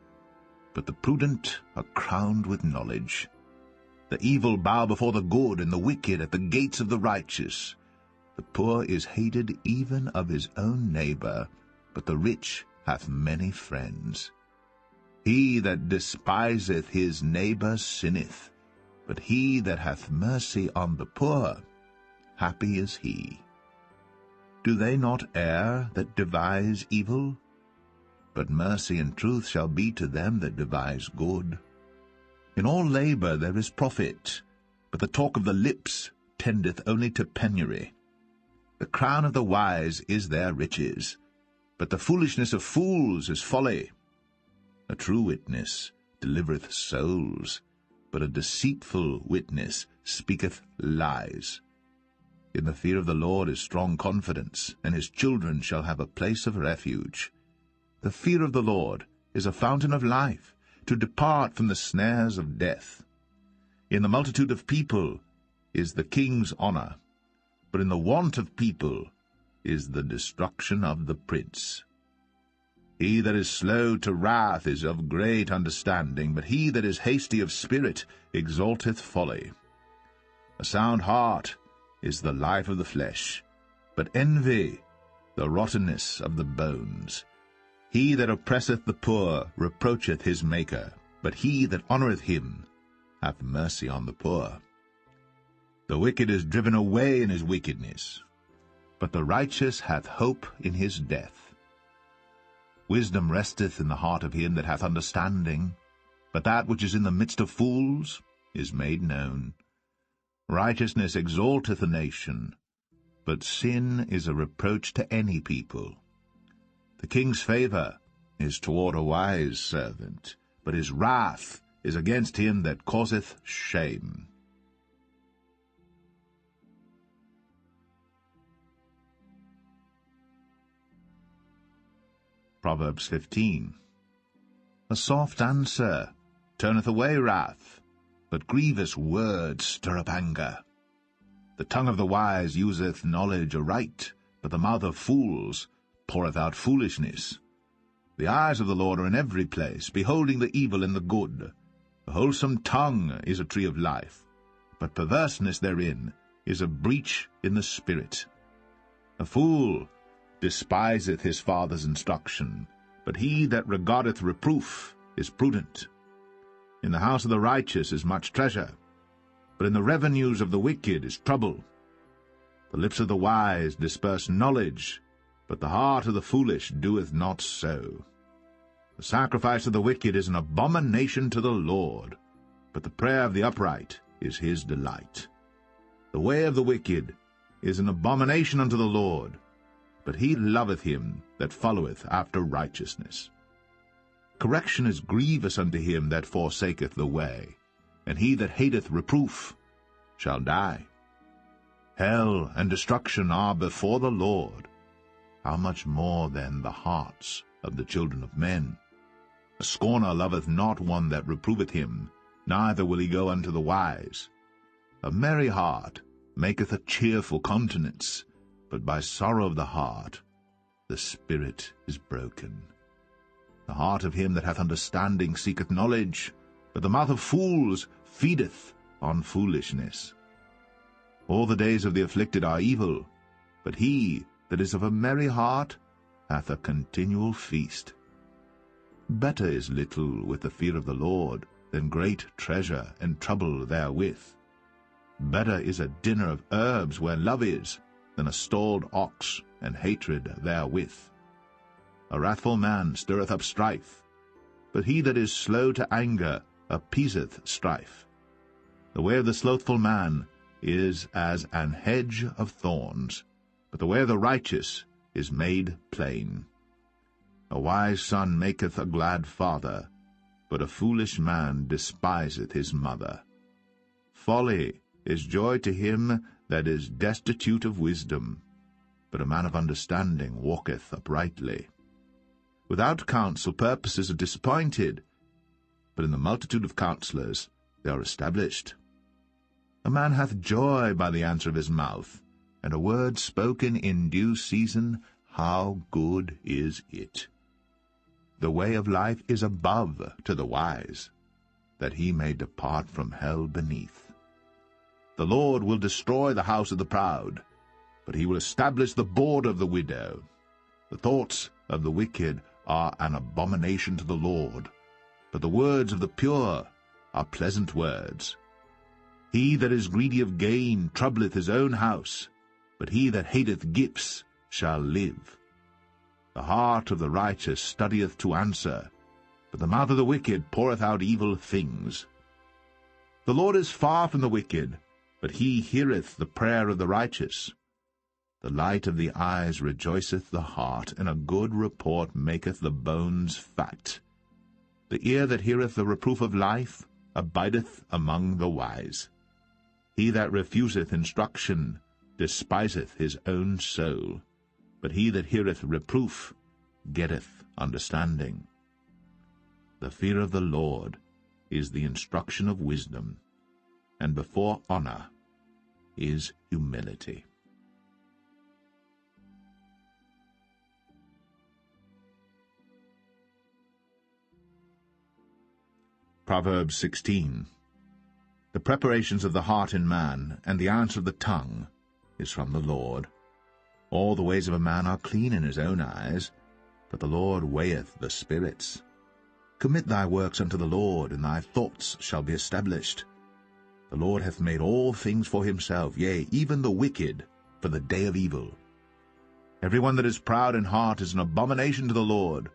but the prudent are crowned with knowledge. The evil bow before the good, and the wicked at the gates of the righteous. The poor is hated even of his own neighbor, but the rich hath many friends. He that despiseth his neighbor sinneth, but he that hath mercy on the poor, happy is he. Do they not err that devise evil? But mercy and truth shall be to them that devise good. In all labor there is profit, but the talk of the lips tendeth only to penury. The crown of the wise is their riches, but the foolishness of fools is folly. A true witness delivereth souls, but a deceitful witness speaketh lies. In the fear of the Lord is strong confidence, and his children shall have a place of refuge. The fear of the Lord is a fountain of life, to depart from the snares of death. In the multitude of people is the king's honor, but in the want of people is the destruction of the prince. He that is slow to wrath is of great understanding, but he that is hasty of spirit exalteth folly. A sound heart is the life of the flesh, but envy the rottenness of the bones. He that oppresseth the poor reproacheth his Maker, but he that honoureth him hath mercy on the poor. The wicked is driven away in his wickedness, but the righteous hath hope in his death. Wisdom resteth in the heart of him that hath understanding, but that which is in the midst of fools is made known. Righteousness exalteth a nation, but sin is a reproach to any people. The king's favour is toward a wise servant, but his wrath is against him that causeth shame. Proverbs 15. A soft answer turneth away wrath, but grievous words stir up anger. The tongue of the wise useth knowledge aright, but the mouth of fools poureth out foolishness. The eyes of the Lord are in every place, beholding the evil and the good. A wholesome tongue is a tree of life, but perverseness therein is a breach in the spirit. A fool despiseth his father's instruction, but he that regardeth reproof is prudent. In the house of the righteous is much treasure, but in the revenues of the wicked is trouble. The lips of the wise disperse knowledge, but the heart of the foolish doeth not so. The sacrifice of the wicked is an abomination to the Lord, but the prayer of the upright is his delight. The way of the wicked is an abomination unto the Lord, but he loveth him that followeth after righteousness. Correction is grievous unto him that forsaketh the way, and he that hateth reproof shall die. Hell and destruction are before the Lord. How much more then the hearts of the children of men? A scorner loveth not one that reproveth him, neither will he go unto the wise. A merry heart maketh a cheerful countenance, but by sorrow of the heart the spirit is broken. The heart of him that hath understanding seeketh knowledge, but the mouth of fools feedeth on foolishness. All the days of the afflicted are evil, but he that is of a merry heart hath a continual feast. Better is little with the fear of the Lord than great treasure and trouble therewith. Better is a dinner of herbs where love is, than a stalled ox and hatred therewith. A wrathful man stirreth up strife, but he that is slow to anger appeaseth strife. The way of the slothful man is as an hedge of thorns, but the way of the righteous is made plain. A wise son maketh a glad father, but a foolish man despiseth his mother. Folly is joy to him that is destitute of wisdom, but a man of understanding walketh uprightly. Without counsel purposes are disappointed, but in the multitude of counselors they are established. A man hath joy by the answer of his mouth, and a word spoken in due season, how good is it! The way of life is above to the wise, that he may depart from hell beneath. The Lord will destroy the house of the proud, but he will establish the border of the widow. The thoughts of the wicked are an abomination to the Lord, but the words of the pure are pleasant words. He that is greedy of gain troubleth his own house, but he that hateth gifts shall live. The heart of the righteous studieth to answer, but the mouth of the wicked poureth out evil things. The Lord is far from the wicked, but he heareth the prayer of the righteous. The light of the eyes rejoiceth the heart, and a good report maketh the bones fat. The ear that heareth the reproof of life abideth among the wise. He that refuseth instruction despiseth his own soul, but he that heareth reproof getteth understanding. The fear of the Lord is the instruction of wisdom, and before honor is humility. Proverbs 16. The preparations of the heart in man, and the answer of the tongue, is from the Lord. All the ways of a man are clean in his own eyes, but the Lord weigheth the spirits. Commit thy works unto the Lord, and thy thoughts shall be established. The Lord hath made all things for himself, yea, even the wicked, for the day of evil. Every one that is proud in heart is an abomination to the Lord.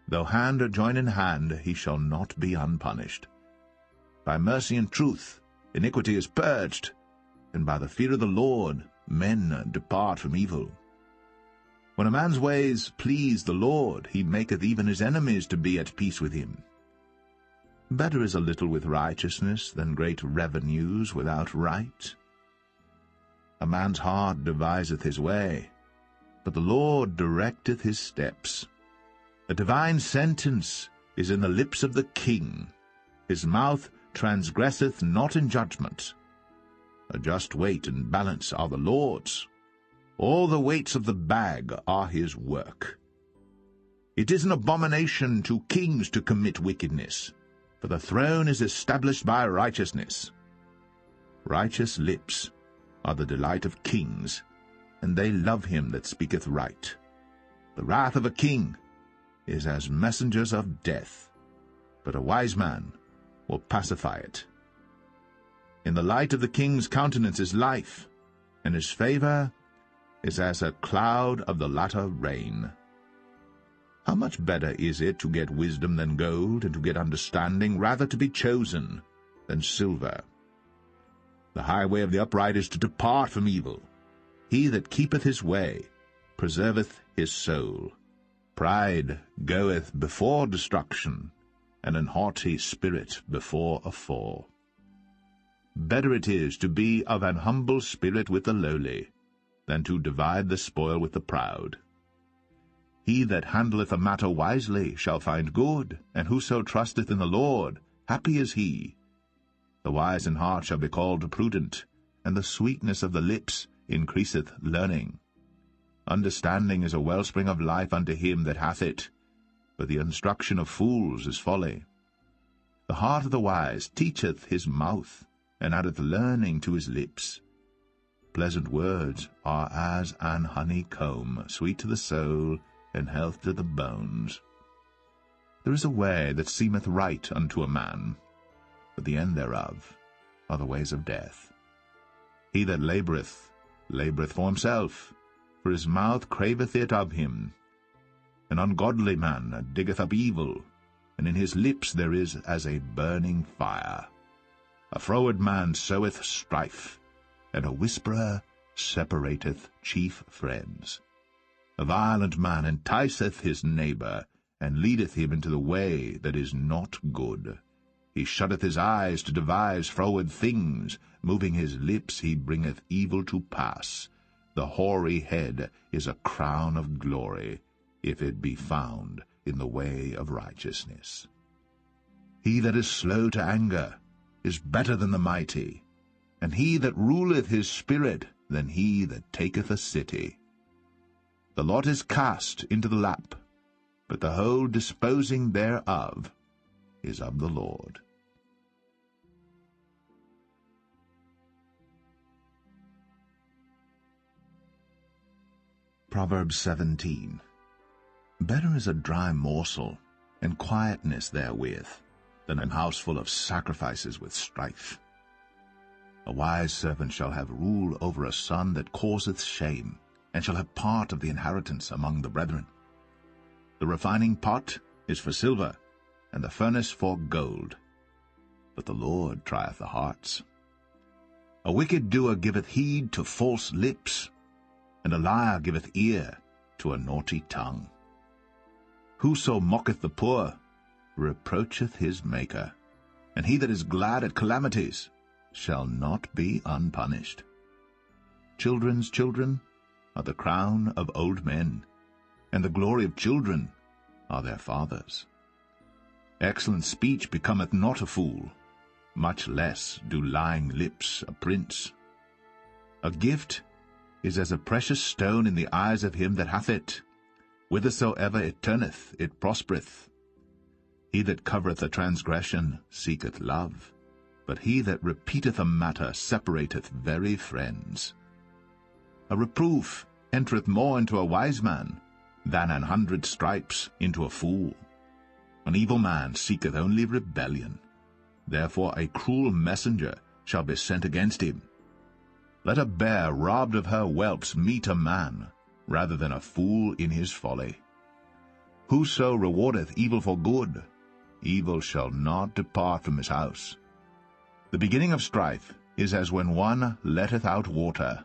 Though hand join in hand, he shall not be unpunished. By mercy and truth iniquity is purged, and by the fear of the Lord men depart from evil. When a man's ways please the Lord, he maketh even his enemies to be at peace with him. Better is a little with righteousness than great revenues without right. A man's heart deviseth his way, but the Lord directeth his steps. A divine sentence is in the lips of the king. His mouth transgresseth not in judgment. A just weight and balance are the Lord's. All the weights of the bag are his work. It is an abomination to kings to commit wickedness, for the throne is established by righteousness. Righteous lips are the delight of kings, and they love him that speaketh right. The wrath of a king is as messengers of death, but a wise man will pacify it. In the light of the king's countenance is life, and his favor is as a cloud of the latter rain. How much better is it to get wisdom than gold, and to get understanding rather to be chosen than silver? The highway of the upright is to depart from evil. He that keepeth his way preserveth his soul. Pride goeth before destruction, and an haughty spirit before a fall. Better it is to be of an humble spirit with the lowly, than to divide the spoil with the proud. He that handleth a matter wisely shall find good, and whoso trusteth in the Lord, happy is he. The wise in heart shall be called prudent, and the sweetness of the lips increaseth learning. Understanding is a wellspring of life unto him that hath it, but the instruction of fools is folly. The heart of the wise teacheth his mouth, and addeth learning to his lips. Pleasant words are as an honeycomb, sweet to the soul, and health to the bones. There is a way that seemeth right unto a man, but the end thereof are the ways of death. He that laboureth, laboureth for himself, for his mouth craveth it of him. An ungodly man diggeth up evil, and in his lips there is as a burning fire. A froward man soweth strife, and a whisperer separateth chief friends. A violent man enticeth his neighbour, and leadeth him into the way that is not good. He shutteth his eyes to devise froward things, moving his lips he bringeth evil to pass. The hoary head is a crown of glory, if it be found in the way of righteousness. He that is slow to anger is better than the mighty, and he that ruleth his spirit than he that taketh a city. The lot is cast into the lap, but the whole disposing thereof is of the Lord. Proverbs 17. Better is a dry morsel, and quietness therewith, than an house full of sacrifices with strife. A wise servant shall have rule over a son that causeth shame, and shall have part of the inheritance among the brethren. The refining pot is for silver, and the furnace for gold. But the Lord trieth the hearts. A wicked doer giveth heed to false lips, and a liar giveth ear to a naughty tongue. Whoso mocketh the poor reproacheth his Maker, and he that is glad at calamities shall not be unpunished. Children's children are the crown of old men, and the glory of children are their fathers. Excellent speech becometh not a fool, much less do lying lips a prince. A gift is as a precious stone in the eyes of him that hath it. Whithersoever it turneth, it prospereth. He that covereth a transgression seeketh love, but he that repeateth a matter separateth very friends. A reproof entereth more into a wise man than 100 stripes into a fool. An evil man seeketh only rebellion. Therefore a cruel messenger shall be sent against him. Let a bear robbed of her whelps meet a man, rather than a fool in his folly. Whoso rewardeth evil for good, evil shall not depart from his house. The beginning of strife is as when one letteth out water.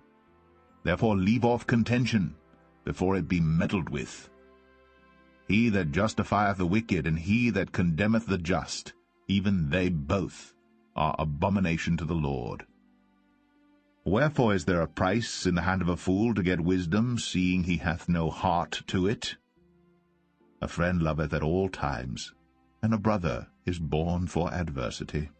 Therefore leave off contention, before it be meddled with. He that justifieth the wicked, and he that condemneth the just, even they both are abomination to the Lord. Wherefore is there a price in the hand of a fool to get wisdom, seeing he hath no heart to it? A friend loveth at all times, and a brother is born for adversity.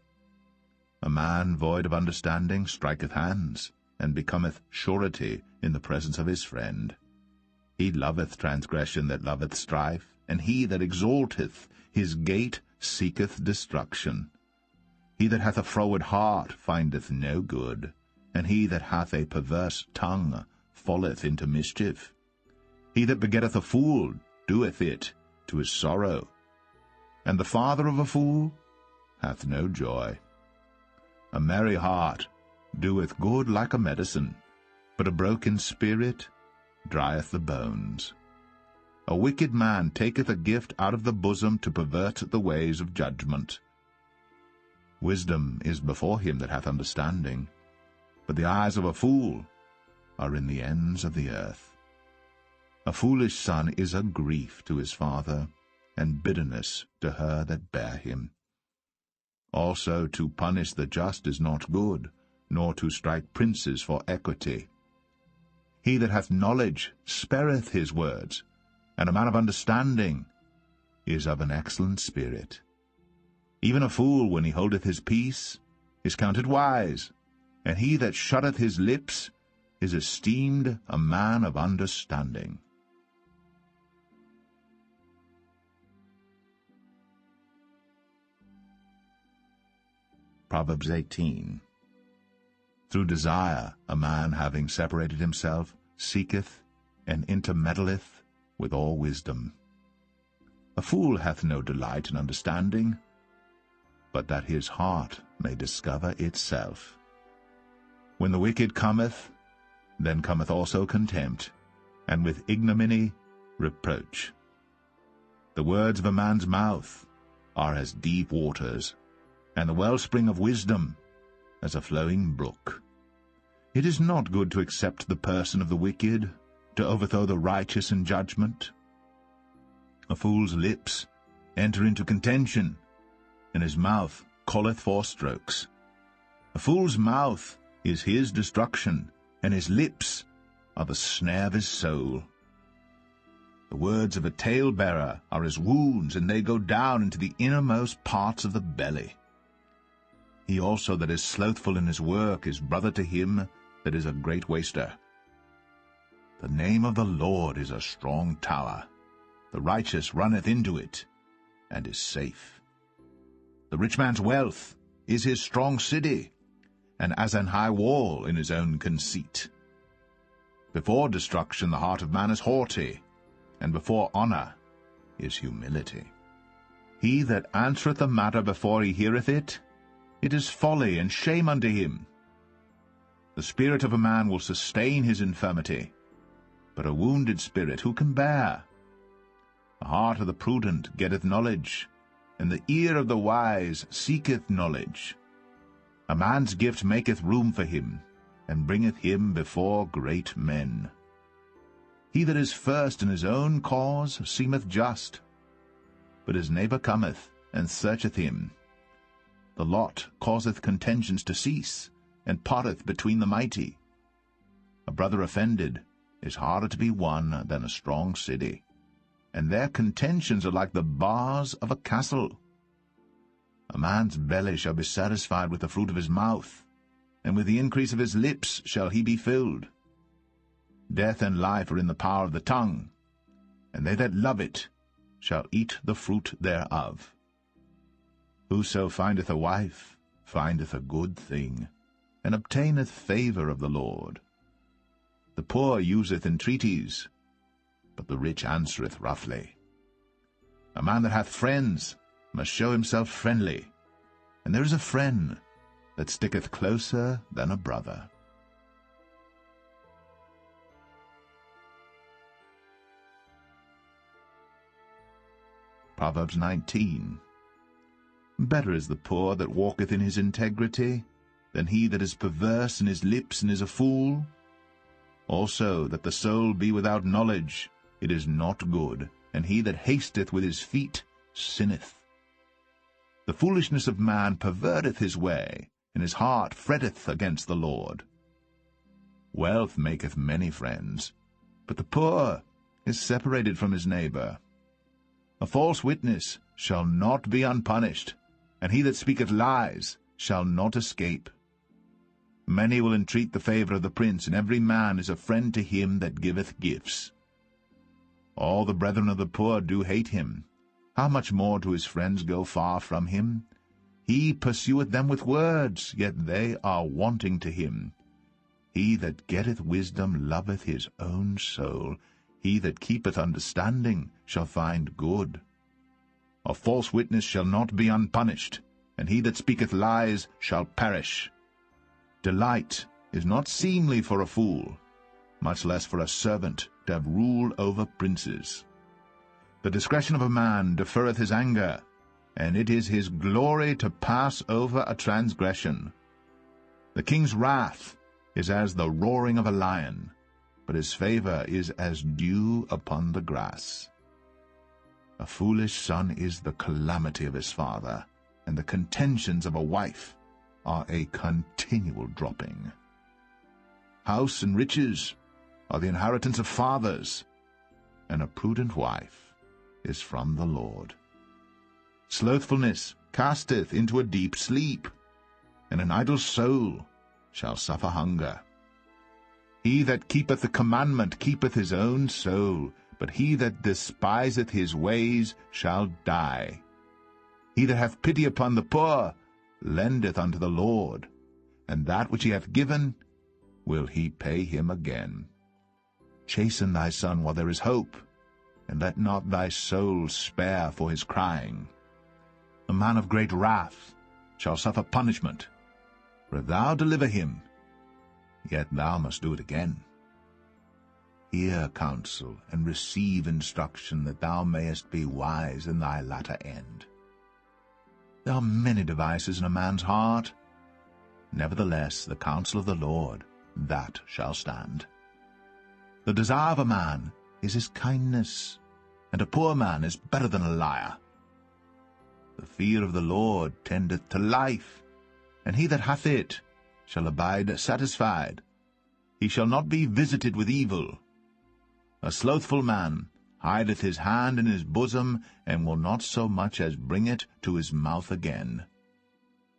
A man void of understanding striketh hands, and becometh surety in the presence of his friend. He loveth transgression that loveth strife, and he that exalteth his gate seeketh destruction. He that hath a froward heart findeth no good, and he that hath a perverse tongue falleth into mischief. He that begetteth a fool doeth it to his sorrow, and the father of a fool hath no joy. A merry heart doeth good like a medicine, but a broken spirit drieth the bones. A wicked man taketh a gift out of the bosom to pervert the ways of judgment. Wisdom is before him that hath understanding, but the eyes of a fool are in the ends of the earth. A foolish son is a grief to his father, and bitterness to her that bare him. Also to punish the just is not good, nor to strike princes for equity. He that hath knowledge spareth his words, and a man of understanding is of an excellent spirit. Even a fool, when he holdeth his peace, is counted wise, and he that shutteth his lips is esteemed a man of understanding. Proverbs 18. Through desire a man, having separated himself, seeketh and intermeddleth with all wisdom. A fool hath no delight in understanding, but that his heart may discover itself. When the wicked cometh, then cometh also contempt, and with ignominy reproach. The words of a man's mouth are as deep waters, and the wellspring of wisdom as a flowing brook. It is not good to accept the person of the wicked, to overthrow the righteous in judgment. A fool's lips enter into contention, and his mouth calleth for strokes. A fool's mouth is his destruction, and his lips are the snare of his soul. The words of a talebearer are as wounds, and they go down into the innermost parts of the belly. He also that is slothful in his work is brother to him that is a great waster. The name of the Lord is a strong tower. The righteous runneth into it, and is safe. The rich man's wealth is his strong city, and as an high wall in his own conceit. Before destruction the heart of man is haughty, and before honor is humility. He that answereth a matter before he heareth it, it is folly and shame unto him. The spirit of a man will sustain his infirmity, but a wounded spirit who can bear? The heart of the prudent getteth knowledge, and the ear of the wise seeketh knowledge. A man's gift maketh room for him, and bringeth him before great men. He that is first in his own cause seemeth just, but his neighbor cometh and searcheth him. The lot causeth contentions to cease, and parteth between the mighty. A brother offended is harder to be won than a strong city, and their contentions are like the bars of a castle. A man's belly shall be satisfied with the fruit of his mouth, and with the increase of his lips shall he be filled. Death and life are in the power of the tongue, and they that love it shall eat the fruit thereof. Whoso findeth a wife findeth a good thing, and obtaineth favor of the Lord. The poor useth entreaties, but the rich answereth roughly. A man that hath friends must show himself friendly, and there is a friend that sticketh closer than a brother. Proverbs 19. Better is the poor that walketh in his integrity, than he that is perverse in his lips and is a fool. Also that the soul be without knowledge, it is not good, and he that hasteth with his feet sinneth. The foolishness of man perverteth his way, and his heart fretteth against the Lord. Wealth maketh many friends, but the poor is separated from his neighbor. A false witness shall not be unpunished, and he that speaketh lies shall not escape. Many will entreat the favor of the prince, and every man is a friend to him that giveth gifts. All the brethren of the poor do hate him. How much more do his friends go far from him? He pursueth them with words, yet they are wanting to him. He that getteth wisdom loveth his own soul. He that keepeth understanding shall find good. A false witness shall not be unpunished, and he that speaketh lies shall perish. Delight is not seemly for a fool, much less for a servant to have rule over princes. The discretion of a man deferreth his anger, and it is his glory to pass over a transgression. The king's wrath is as the roaring of a lion, but his favor is as dew upon the grass. A foolish son is the calamity of his father, and the contentions of a wife are a continual dropping. House and riches are the inheritance of fathers, and a prudent wife is from the Lord. Slothfulness casteth into a deep sleep, and an idle soul shall suffer hunger. He that keepeth the commandment keepeth his own soul, but he that despiseth his ways shall die. He that hath pity upon the poor lendeth unto the Lord, and that which he hath given will he pay him again. Chasten thy son while there is hope, and let not thy soul spare for his crying. A man of great wrath shall suffer punishment, for if thou deliver him, yet thou must do it again. Hear counsel, and receive instruction, that thou mayest be wise in thy latter end. There are many devices in a man's heart. Nevertheless, the counsel of the Lord, that shall stand. The desire of a man is his kindness, and a poor man is better than a liar. The fear of the Lord tendeth to life, and he that hath it shall abide satisfied. He shall not be visited with evil. A slothful man hideth his hand in his bosom, and will not so much as bring it to his mouth again.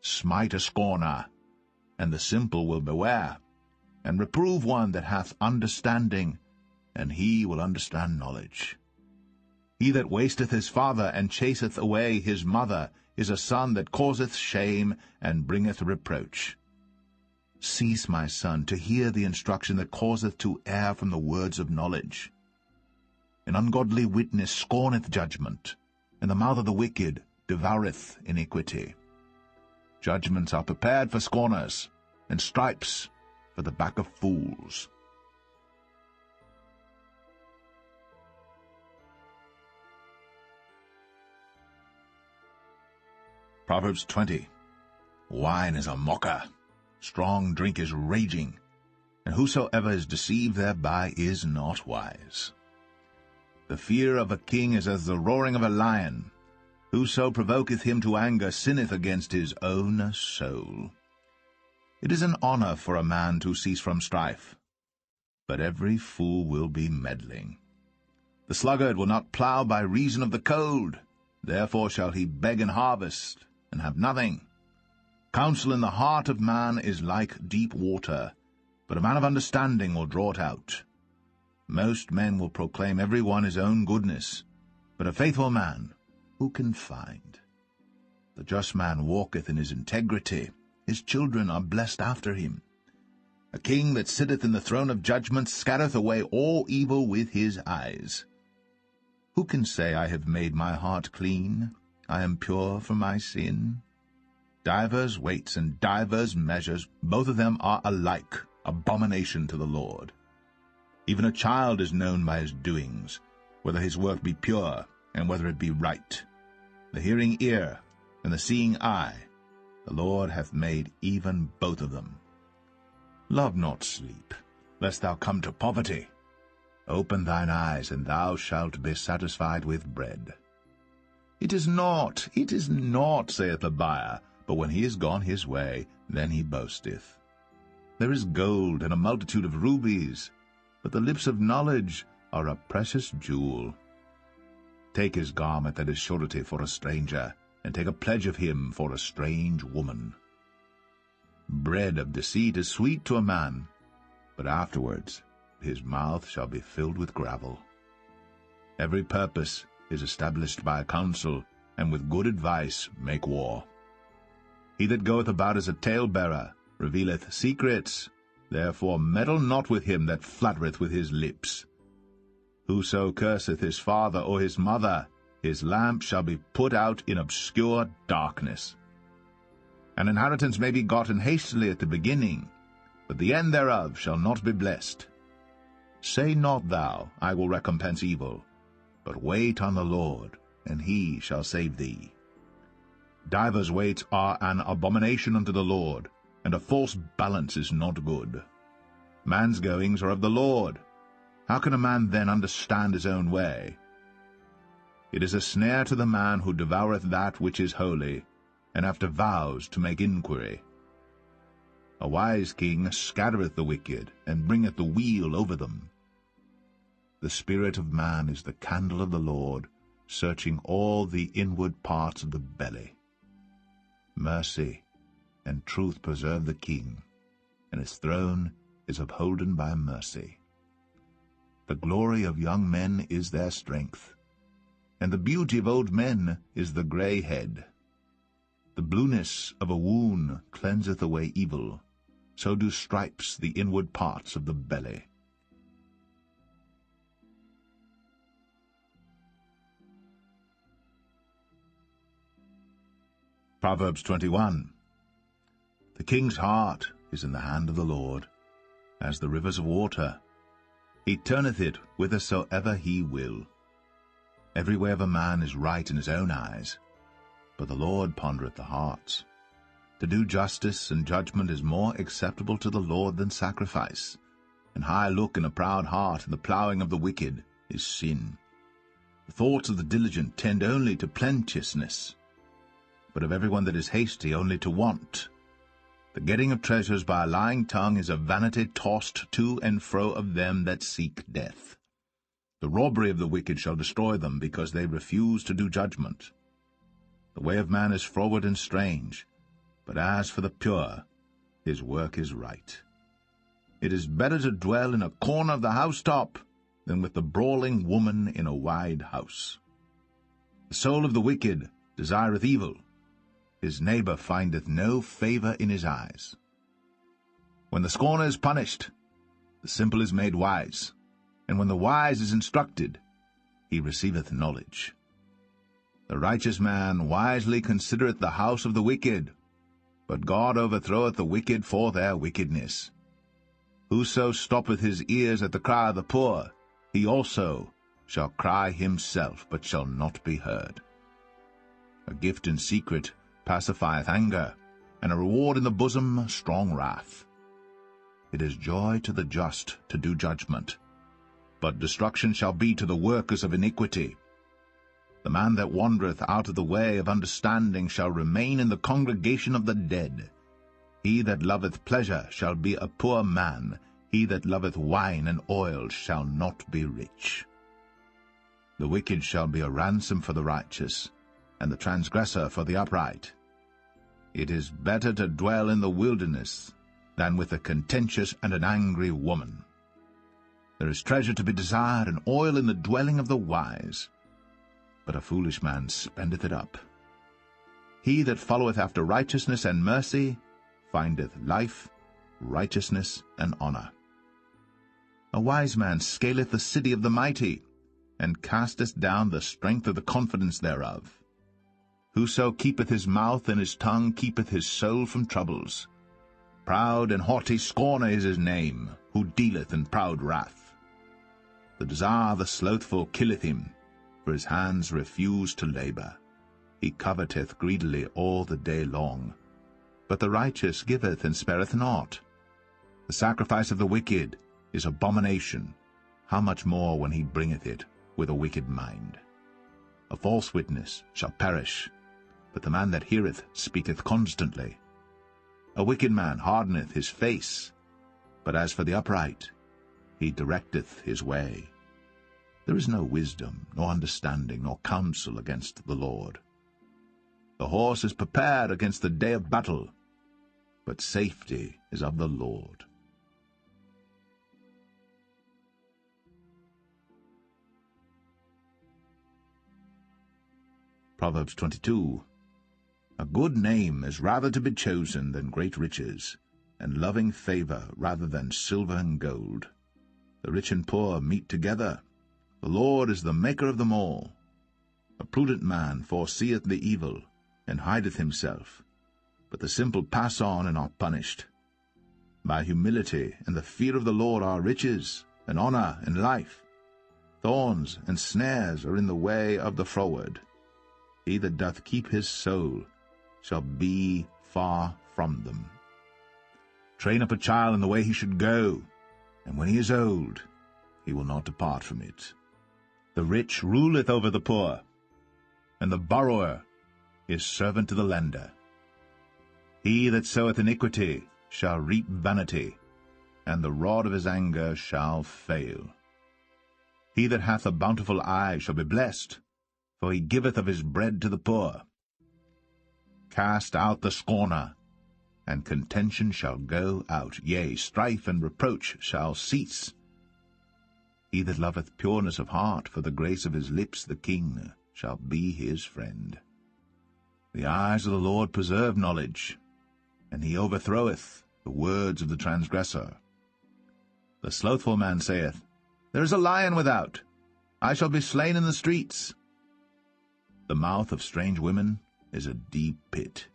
Smite a scorner, and the simple will beware, and reprove one that hath understanding, and he will understand knowledge. He that wasteth his father, and chaseth away his mother, is a son that causeth shame, and bringeth reproach. Cease, my son, to hear the instruction that causeth to err from the words of knowledge. An ungodly witness scorneth judgment, and the mouth of the wicked devoureth iniquity. Judgments are prepared for scorners, and stripes for the back of fools. Proverbs 20. Wine is a mocker, strong drink is raging, and whosoever is deceived thereby is not wise. The fear of a king is as the roaring of a lion. Whoso provoketh him to anger sinneth against his own soul. It is an honor for a man to cease from strife, but every fool will be meddling. The sluggard will not plough by reason of the cold, therefore shall he beg in harvest, and have nothing. Counsel in the heart of man is like deep water, but a man of understanding will draw it out. Most men will proclaim every one his own goodness, but a faithful man who can find? The just man walketh in his integrity, his children are blessed after him. A king that sitteth in the throne of judgment scattereth away all evil with his eyes. Who can say, I have made my heart clean, I am pure from my sin? Divers weights and divers measures, both of them are alike abomination to the Lord. Even a child is known by his doings, whether his work be pure, and whether it be right. The hearing ear and the seeing eye, the Lord hath made even both of them. Love not sleep, lest thou come to poverty. Open thine eyes, and thou shalt be satisfied with bread. It is not, saith the buyer, but when he is gone his way, then he boasteth. There is gold and a multitude of rubies, but the lips of knowledge are a precious jewel. Take his garment that is surety for a stranger, and take a pledge of him for a strange woman. Bread of deceit is sweet to a man, but afterwards his mouth shall be filled with gravel. Every purpose is established by counsel, and with good advice make war. He that goeth about as a talebearer revealeth secrets, therefore meddle not with him that flattereth with his lips. Whoso curseth his father or his mother, his lamp shall be put out in obscure darkness. An inheritance may be gotten hastily at the beginning, but the end thereof shall not be blessed. Say not thou, I will recompense evil, but wait on the Lord, and he shall save thee. Divers weights are an abomination unto the Lord, and a false balance is not good. Man's goings are of the Lord. How can a man then understand his own way? It is a snare to the man who devoureth that which is holy, and after vows to make inquiry. A wise king scattereth the wicked, and bringeth the wheel over them. The spirit of man is the candle of the Lord, searching all the inward parts of the belly. Mercy and truth preserve the king, and his throne is upholden by mercy. The glory of young men is their strength, and the beauty of old men is the grey head. The blueness of a wound cleanseth away evil, so do stripes the inward parts of the belly. Proverbs 21. The king's heart is in the hand of the Lord, as the rivers of water. He turneth it whithersoever he will. Every way of a man is right in his own eyes, but the Lord pondereth the hearts. To do justice and judgment is more acceptable to the Lord than sacrifice. An high look and a proud heart, and the ploughing of the wicked is sin. The thoughts of the diligent tend only to plenteousness, but of every one that is hasty only to want. The getting of treasures by a lying tongue is a vanity tossed to and fro of them that seek death. The robbery of the wicked shall destroy them, because they refuse to do judgment. The way of man is froward and strange, but as for the pure, his work is right. It is better to dwell in a corner of the housetop than with the brawling woman in a wide house. The soul of the wicked desireth evil. His neighbor findeth no favor in his eyes. When the scorner is punished, the simple is made wise, and when the wise is instructed, he receiveth knowledge. The righteous man wisely considereth the house of the wicked, but God overthroweth the wicked for their wickedness. Whoso stoppeth his ears at the cry of the poor, he also shall cry himself, but shall not be heard. A gift in secret pacifieth anger, and a reward in the bosom strong wrath. It is joy to the just to do judgment, but destruction shall be to the workers of iniquity. The man that wandereth out of the way of understanding shall remain in the congregation of the dead. He that loveth pleasure shall be a poor man. He that loveth wine and oil shall not be rich. The wicked shall be a ransom for the righteous, and the transgressor for the upright. It is better to dwell in the wilderness than with a contentious and an angry woman. There is treasure to be desired and oil in the dwelling of the wise, but a foolish man spendeth it up. He that followeth after righteousness and mercy findeth life, righteousness, and honor. A wise man scaleth the city of the mighty, and casteth down the strength of the confidence thereof. Whoso keepeth his mouth and his tongue keepeth his soul from troubles. Proud and haughty scorner is his name, who dealeth in proud wrath. The desire of the slothful killeth him, for his hands refuse to labor. He coveteth greedily all the day long. But the righteous giveth and spareth not. The sacrifice of the wicked is abomination. How much more when he bringeth it with a wicked mind? A false witness shall perish, but the man that heareth speaketh constantly. A wicked man hardeneth his face, but as for the upright, he directeth his way. There is no wisdom, nor understanding, nor counsel against the Lord. The horse is prepared against the day of battle, but safety is of the Lord. Proverbs 22. A good name is rather to be chosen than great riches, and loving favor rather than silver and gold. The rich and poor meet together. The Lord is the maker of them all. A prudent man foreseeth the evil, and hideth himself, but the simple pass on and are punished. By humility and the fear of the Lord are riches, and honor, and life. Thorns and snares are in the way of the froward. He that doth keep his soul shall be far from them. Train up a child in the way he should go, and when he is old, he will not depart from it. The rich ruleth over the poor, and the borrower is servant to the lender. He that soweth iniquity shall reap vanity, and the rod of his anger shall fail. He that hath a bountiful eye shall be blessed, for he giveth of his bread to the poor. Cast out the scorner, and contention shall go out, yea, strife and reproach shall cease. He that loveth pureness of heart, for the grace of his lips the king shall be his friend. The eyes of the Lord preserve knowledge, and he overthroweth the words of the transgressor. The slothful man saith, There is a lion without, I shall be slain in the streets. The mouth of strange women is a deep pit.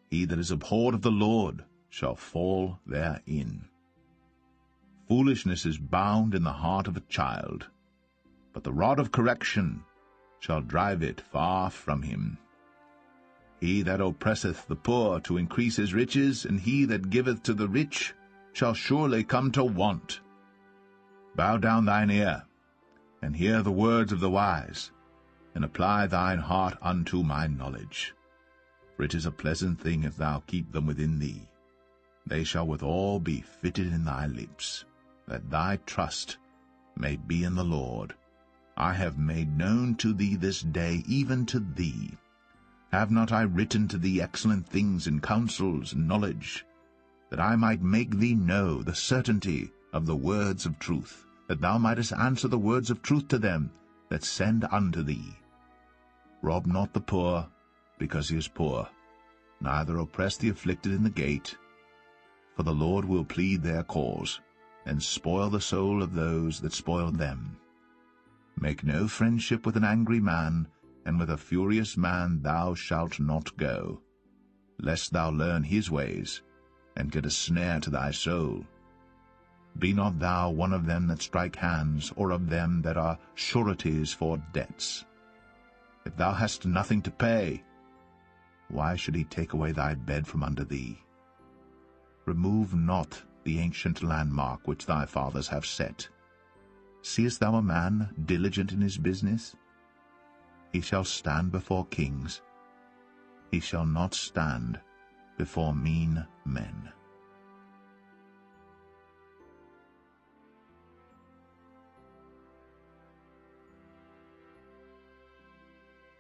He that is abhorred of the Lord shall fall therein. Foolishness is bound in the heart of a child, but the rod of correction shall drive it far from him. He that oppresseth the poor to increase his riches, and he that giveth to the rich shall surely come to want. Bow down thine ear, and hear the words of the wise, and apply thine heart unto my knowledge. For it is a pleasant thing if thou keep them within thee. They shall withal be fitted in thy lips, that thy trust may be in the Lord. I have made known to thee this day, even to thee, Have not I written to thee excellent things in counsels and knowledge, that I might make thee know the certainty of the words of truth, that thou mightest answer the words of truth to them that send unto thee? Rob not the poor, because he is poor, neither oppress the afflicted in the gate, for the Lord will plead their cause, and spoil the soul of those that spoil them. Make no friendship with an angry man, and with a furious man thou shalt not go, lest thou learn his ways, and get a snare to thy soul. Be not thou one of them that strike hands, or of them that are sureties for debts. If thou hast nothing to pay, why should he take away thy bed from under thee? Remove not the ancient landmark which thy fathers have set. Seest thou a man diligent in his business? He shall stand before kings. He shall not stand before mean men.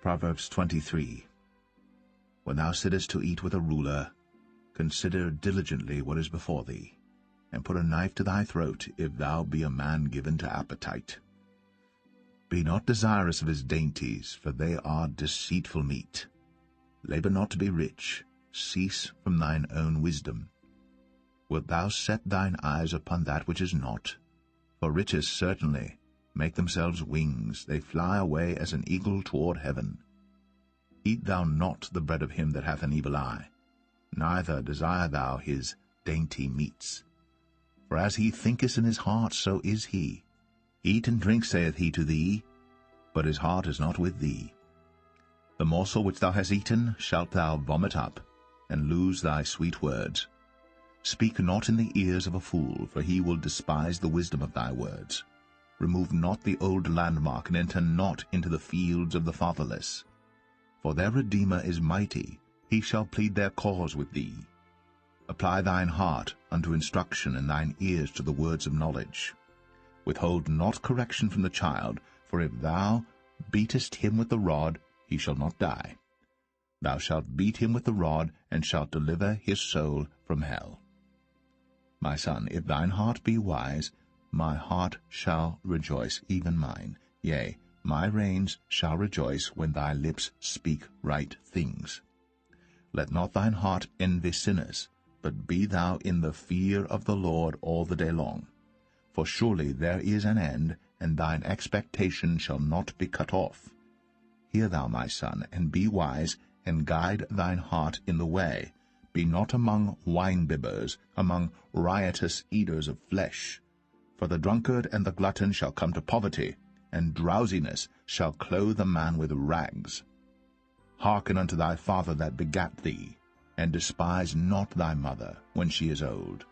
Proverbs 23. When thou sittest to eat with a ruler, consider diligently what is before thee, and put a knife to thy throat, if thou be a man given to appetite. Be not desirous of his dainties, for they are deceitful meat. Labor not to be rich, cease from thine own wisdom. Wilt thou set thine eyes upon that which is not? For riches certainly make themselves wings, they fly away as an eagle toward heaven. Eat thou not the bread of him that hath an evil eye, neither desire thou his dainty meats. For as he thinketh in his heart, so is he. Eat and drink, saith he to thee, but his heart is not with thee. The morsel which thou hast eaten shalt thou vomit up, and lose thy sweet words. Speak not in the ears of a fool, for he will despise the wisdom of thy words. Remove not the old landmark, and enter not into the fields of the fatherless. For their Redeemer is mighty, he shall plead their cause with thee. Apply thine heart unto instruction, and thine ears to the words of knowledge. Withhold not correction from the child, for if thou beatest him with the rod, he shall not die. Thou shalt beat him with the rod, and shalt deliver his soul from hell. My son, if thine heart be wise, my heart shall rejoice, even mine. Yea, my reins shall rejoice when thy lips speak right things. Let not thine heart envy sinners, but be thou in the fear of the Lord all the day long. For surely there is an end, and thine expectation shall not be cut off. Hear thou, my son, and be wise, and guide thine heart in the way. Be not among wine-bibbers, among riotous eaters of flesh. For the drunkard and the glutton shall come to poverty, and drowsiness shall clothe a man with rags. Hearken unto thy father that begat thee, and despise not thy mother when she is old.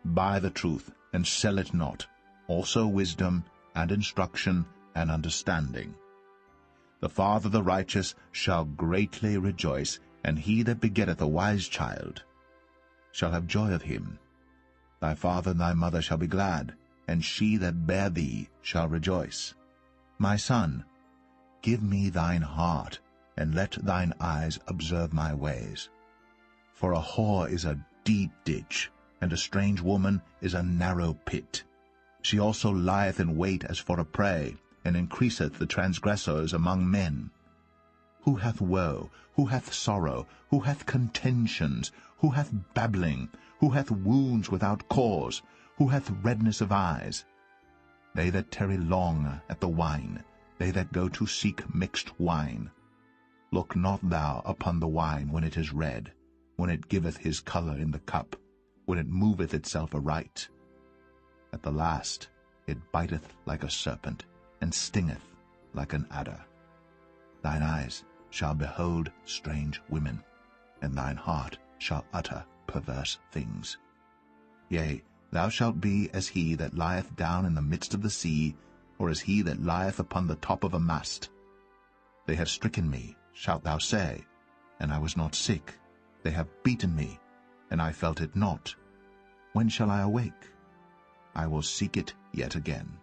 Buy the truth, and sell it not, also wisdom, and instruction, and understanding. The father of the righteous shall greatly rejoice, and he that begetteth a wise child shall have joy of him. Thy father and thy mother shall be glad, and she that bare thee shall rejoice. My son, give me thine heart, and let thine eyes observe my ways. For a whore is a deep ditch, and a strange woman is a narrow pit. She also lieth in wait as for a prey, and increaseth the transgressors among men. Who hath woe? Who hath sorrow? Who hath contentions? Who hath babbling? Who hath wounds without cause? Who hath redness of eyes? They that tarry long at the wine, they that go to seek mixed wine. Look not thou upon the wine when it is red, when it giveth his colour in the cup, when it moveth itself aright. At the last it biteth like a serpent, and stingeth like an adder. Thine eyes shall behold strange women, and thine heart shall utter perverse things. Yea, thou shalt be as he that lieth down in the midst of the sea, or as he that lieth upon the top of a mast. They have stricken me, shalt thou say, and I was not sick. They have beaten me, and I felt it not. When shall I awake? I will seek it yet again.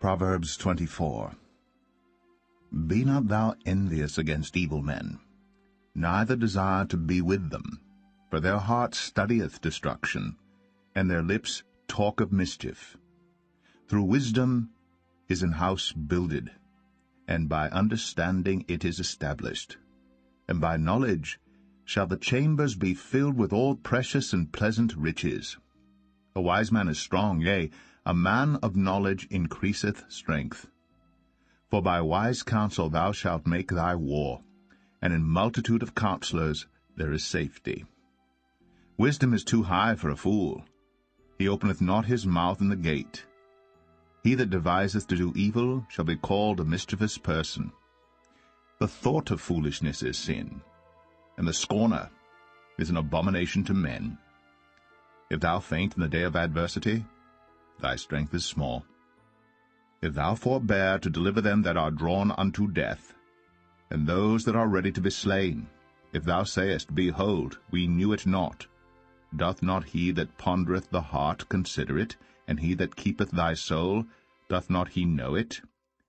Proverbs 24. Be not thou envious against evil men, neither desire to be with them, for their heart studieth destruction, and their lips talk of mischief. Through wisdom is an house builded, and by understanding it is established. And by knowledge shall the chambers be filled with all precious and pleasant riches. A wise man is strong, yea, a man of knowledge increaseth strength. For by wise counsel thou shalt make thy war, and in multitude of counselors there is safety. Wisdom is too high for a fool. He openeth not his mouth in the gate. He that deviseth to do evil shall be called a mischievous person. The thought of foolishness is sin, and the scorner is an abomination to men. If thou faint in the day of adversity, thy strength is small. If thou forbear to deliver them that are drawn unto death, and those that are ready to be slain, if thou sayest, Behold, we knew it not, doth not he that pondereth the heart consider it, and he that keepeth thy soul, doth not he know it?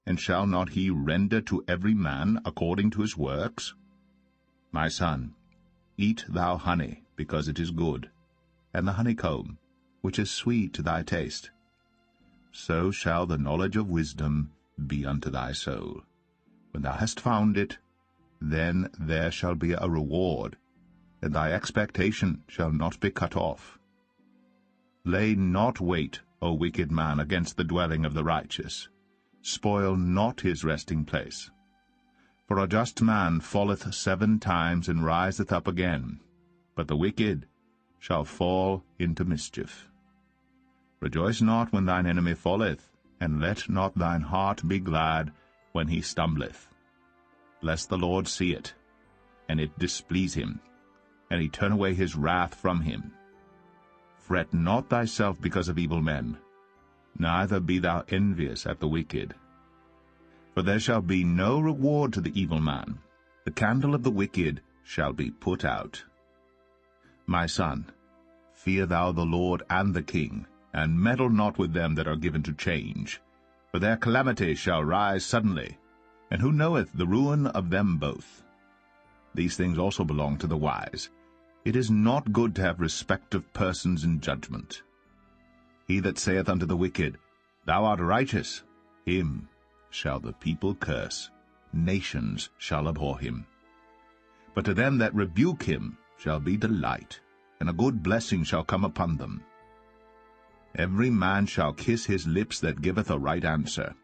And shall not he render to every man according to his works? My son, eat thou honey, because it is good, and the honeycomb, which is sweet to thy taste. So shall the knowledge of wisdom be unto thy soul. When thou hast found it, then there shall be a reward, and thy expectation shall not be cut off. Lay not wait, O wicked man, against the dwelling of the righteous. Spoil not his resting place. For a just man falleth 7 times and riseth up again, but the wicked shall fall into mischief. Rejoice not when thine enemy falleth, and let not thine heart be glad when he stumbleth. Lest the Lord see it, and it displease him, and he turn away his wrath from him. Fret not thyself because of evil men, neither be thou envious at the wicked. For there shall be no reward to the evil man. The candle of the wicked shall be put out. My son, fear thou the Lord and the king, and meddle not with them that are given to change. For their calamity shall rise suddenly, and who knoweth the ruin of them both? These things also belong to the wise. It is not good to have respect of persons in judgment. He that saith unto the wicked, Thou art righteous, him shall the people curse, nations shall abhor him. But to them that rebuke him shall be delight, and a good blessing shall come upon them. Every man shall kiss his lips that giveth a right answer.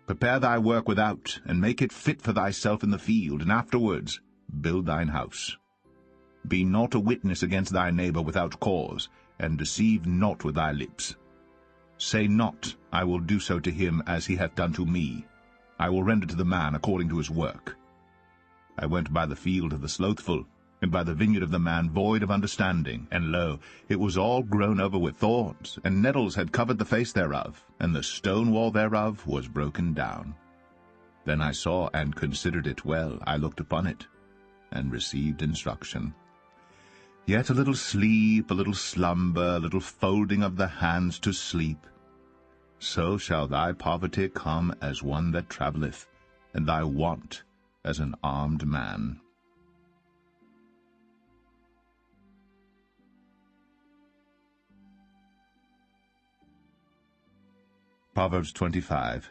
Prepare thy work without, and make it fit for thyself in the field, and afterwards build thine house. Be not a witness against thy neighbor without cause, and deceive not with thy lips. Say not, I will do so to him as he hath done to me. I will render to the man according to his work. I went by the field of the slothful, and by the vineyard of the man void of understanding, and lo, it was all grown over with thorns, and nettles had covered the face thereof, and the stone wall thereof was broken down. Then I saw and considered it well. I looked upon it, and received instruction. Yet a little sleep, a little slumber, a little folding of the hands to sleep. So shall thy poverty come as one that travelleth, and thy want as an armed man. Proverbs 25.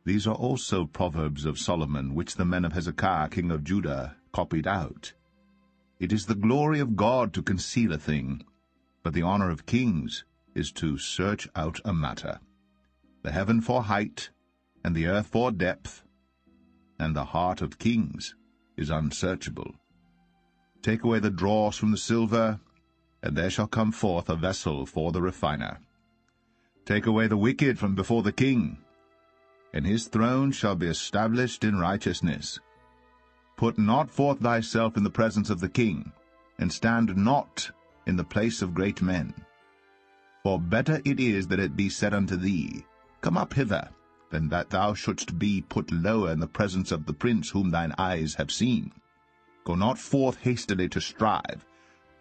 These are also proverbs of Solomon, which the men of Hezekiah king of Judah copied out. It is the glory of God to conceal a thing, but the honor of kings is to search out a matter. The heaven for height, and the earth for depth, and the heart of kings is unsearchable. Take away the dross from the silver, and there shall come forth a vessel for the refiner. Take away the wicked from before the king, and his throne shall be established in righteousness. Put not forth thyself in the presence of the king, and stand not in the place of great men. For better it is that it be said unto thee, Come up hither, than that thou shouldst be put lower in the presence of the prince whom thine eyes have seen. Go not forth hastily to strive,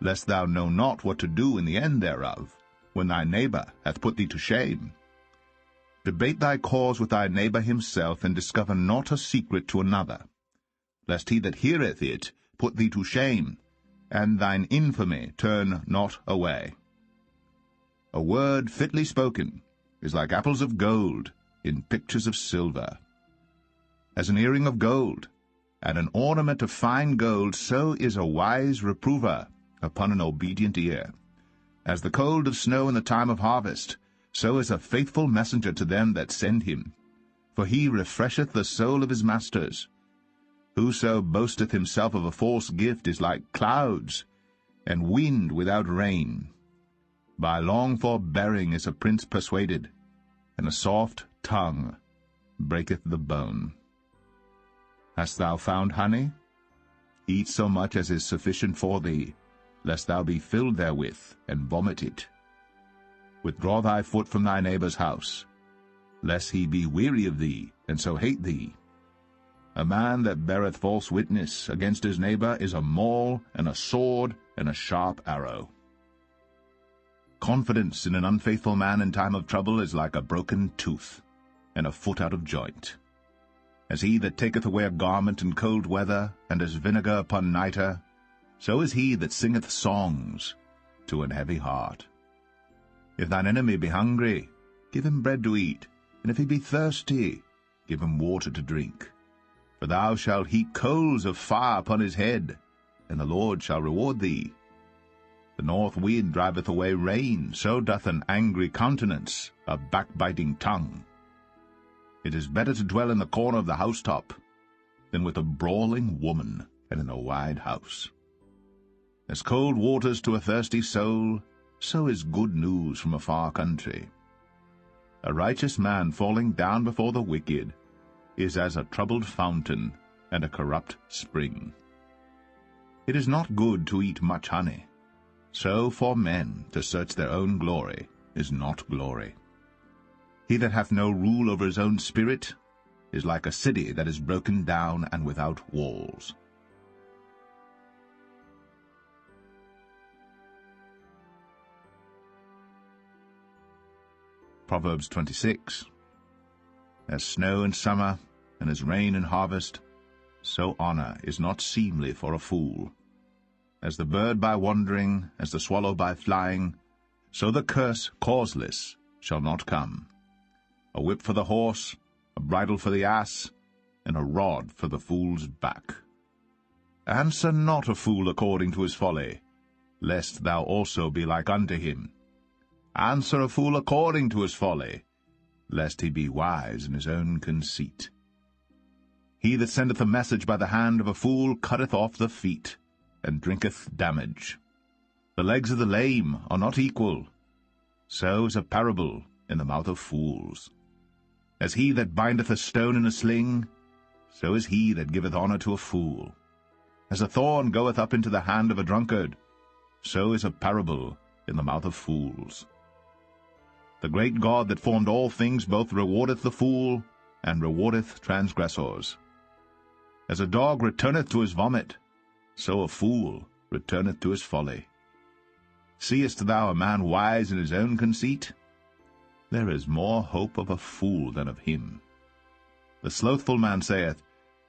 lest thou know not what to do in the end thereof, when thy neighbor hath put thee to shame. Debate thy cause with thy neighbor himself, and discover not a secret to another, lest he that heareth it put thee to shame, and thine infamy turn not away. A word fitly spoken is like apples of gold in pictures of silver. As an earring of gold, and an ornament of fine gold, so is a wise reprover upon an obedient ear. As the cold of snow in the time of harvest, so is a faithful messenger to them that send him. For he refresheth the soul of his masters. Whoso boasteth himself of a false gift is like clouds, and wind without rain. By long forbearing is a prince persuaded, and a soft tongue breaketh the bone. Hast thou found honey? Eat so much as is sufficient for thee, lest thou be filled therewith, and vomit it. Withdraw thy foot from thy neighbor's house, lest he be weary of thee, and so hate thee. A man that beareth false witness against his neighbor is a maul, and a sword, and a sharp arrow. Confidence in an unfaithful man in time of trouble is like a broken tooth, and a foot out of joint. As he that taketh away a garment in cold weather, and as vinegar upon nitre, so is he that singeth songs to an heavy heart. If thine enemy be hungry, give him bread to eat, and if he be thirsty, give him water to drink. For thou shalt heap coals of fire upon his head, and the Lord shall reward thee. The north wind driveth away rain, so doth an angry countenance a backbiting tongue. It is better to dwell in the corner of the housetop than with a brawling woman and in a wide house. As cold waters to a thirsty soul, so is good news from a far country. A righteous man falling down before the wicked is as a troubled fountain and a corrupt spring. It is not good to eat much honey, so for men to search their own glory is not glory. He that hath no rule over his own spirit is like a city that is broken down and without walls. Proverbs 26. As snow in summer, and as rain in harvest, so honor is not seemly for a fool. As the bird by wandering, as the swallow by flying, so the curse causeless shall not come. A whip for the horse, a bridle for the ass, and a rod for the fool's back. Answer not a fool according to his folly, lest thou also be like unto him. Answer a fool according to his folly, lest he be wise in his own conceit. He that sendeth a message by the hand of a fool cutteth off the feet, and drinketh damage. The legs of the lame are not equal, so is a parable in the mouth of fools. As he that bindeth a stone in a sling, so is he that giveth honor to a fool. As a thorn goeth up into the hand of a drunkard, so is a parable in the mouth of fools. The great God that formed all things both rewardeth the fool, and rewardeth transgressors. As a dog returneth to his vomit, so a fool returneth to his folly. Seest thou a man wise in his own conceit? There is more hope of a fool than of him. The slothful man saith,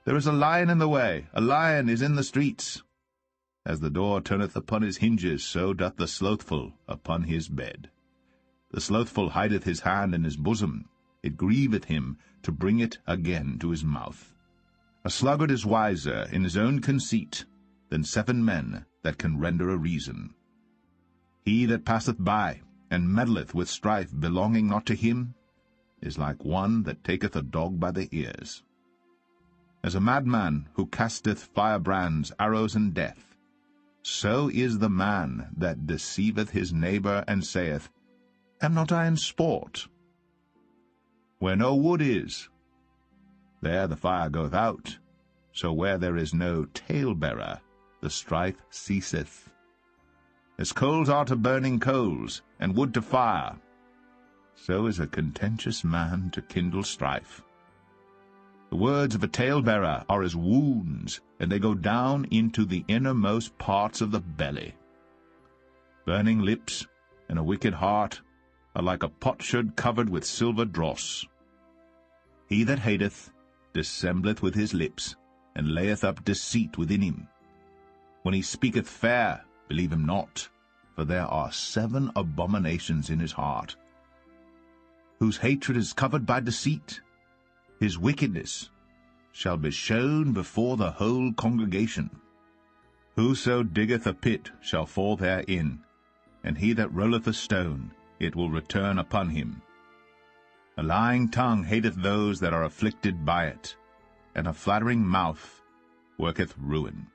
There is a lion in the way, a lion is in the streets. As the door turneth upon his hinges, so doth the slothful upon his bed. The slothful hideth his hand in his bosom, it grieveth him to bring it again to his mouth. A sluggard is wiser in his own conceit than 7 men that can render a reason. He that passeth by, and meddleth with strife belonging not to him, is like one that taketh a dog by the ears. As a madman who casteth firebrands, arrows, and death, so is the man that deceiveth his neighbor, and saith, Am not I in sport? Where no wood is, there the fire goeth out, so where there is no talebearer, the strife ceaseth. As coals are to burning coals, and wood to fire, so is a contentious man to kindle strife. The words of a talebearer are as wounds, and they go down into the innermost parts of the belly. Burning lips and a wicked heart are like a potsherd covered with silver dross. He that hateth dissembleth with his lips, and layeth up deceit within him. When he speaketh fair, believe him not, for there are 7 abominations in his heart. Whose hatred is covered by deceit, his wickedness shall be shown before the whole congregation. Whoso diggeth a pit shall fall therein, and he that rolleth a stone, it will return upon him. A lying tongue hateth those that are afflicted by it, and a flattering mouth worketh ruin.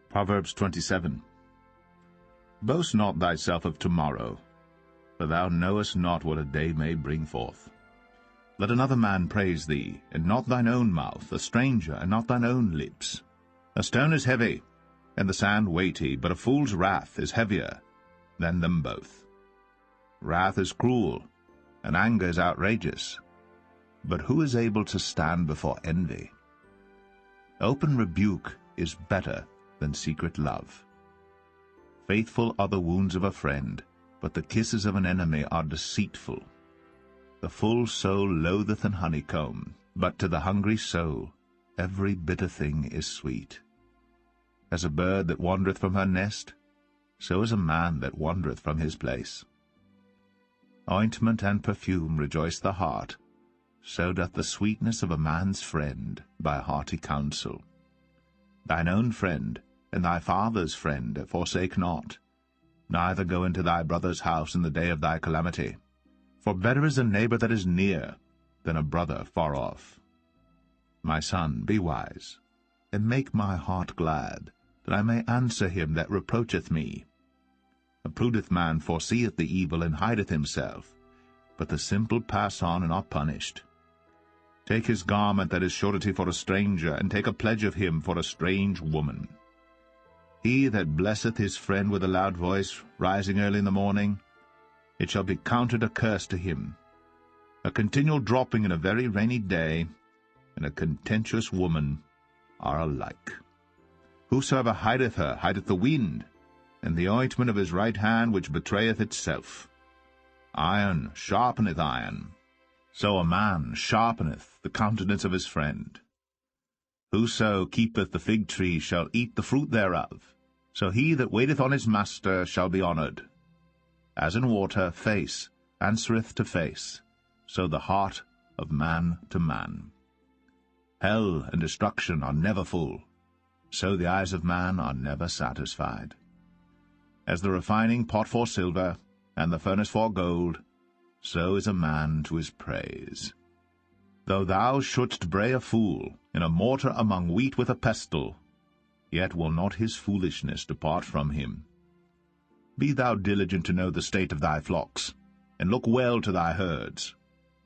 Proverbs 27. Boast not thyself of tomorrow, for thou knowest not what a day may bring forth. Let another man praise thee, and not thine own mouth, a stranger, and not thine own lips. A stone is heavy, and the sand weighty, but a fool's wrath is heavier than them both. Wrath is cruel, and anger is outrageous, but who is able to stand before envy? Open rebuke is better than secret love. Faithful are the wounds of a friend, but the kisses of an enemy are deceitful. The full soul loatheth an honeycomb, but to the hungry soul every bitter thing is sweet. As a bird that wandereth from her nest, so is a man that wandereth from his place. Ointment and perfume rejoice the heart, so doth the sweetness of a man's friend by hearty counsel. Thine own friend and thy father's friend forsake not, neither go into thy brother's house in the day of thy calamity. For better is a neighbor that is near than a brother far off. My son, be wise, and make my heart glad, that I may answer him that reproacheth me. A prudent man foreseeth the evil, and hideth himself, but the simple pass on and are punished. Take his garment that is surety for a stranger, and take a pledge of him for a strange woman. He that blesseth his friend with a loud voice, rising early in the morning, it shall be counted a curse to him. A continual dropping in a very rainy day, and a contentious woman are alike. Whosoever hideth her hideth the wind, and the ointment of his right hand which betrayeth itself. Iron sharpeneth iron, so a man sharpeneth the countenance of his friend. Whoso keepeth the fig tree shall eat the fruit thereof, so he that waiteth on his master shall be honored. As in water face answereth to face, so the heart of man to man. Hell and destruction are never full, so the eyes of man are never satisfied. As the refining pot for silver, and the furnace for gold, so is a man to his praise. Though thou shouldst bray a fool in a mortar among wheat with a pestle, yet will not his foolishness depart from him. Be thou diligent to know the state of thy flocks, and look well to thy herds.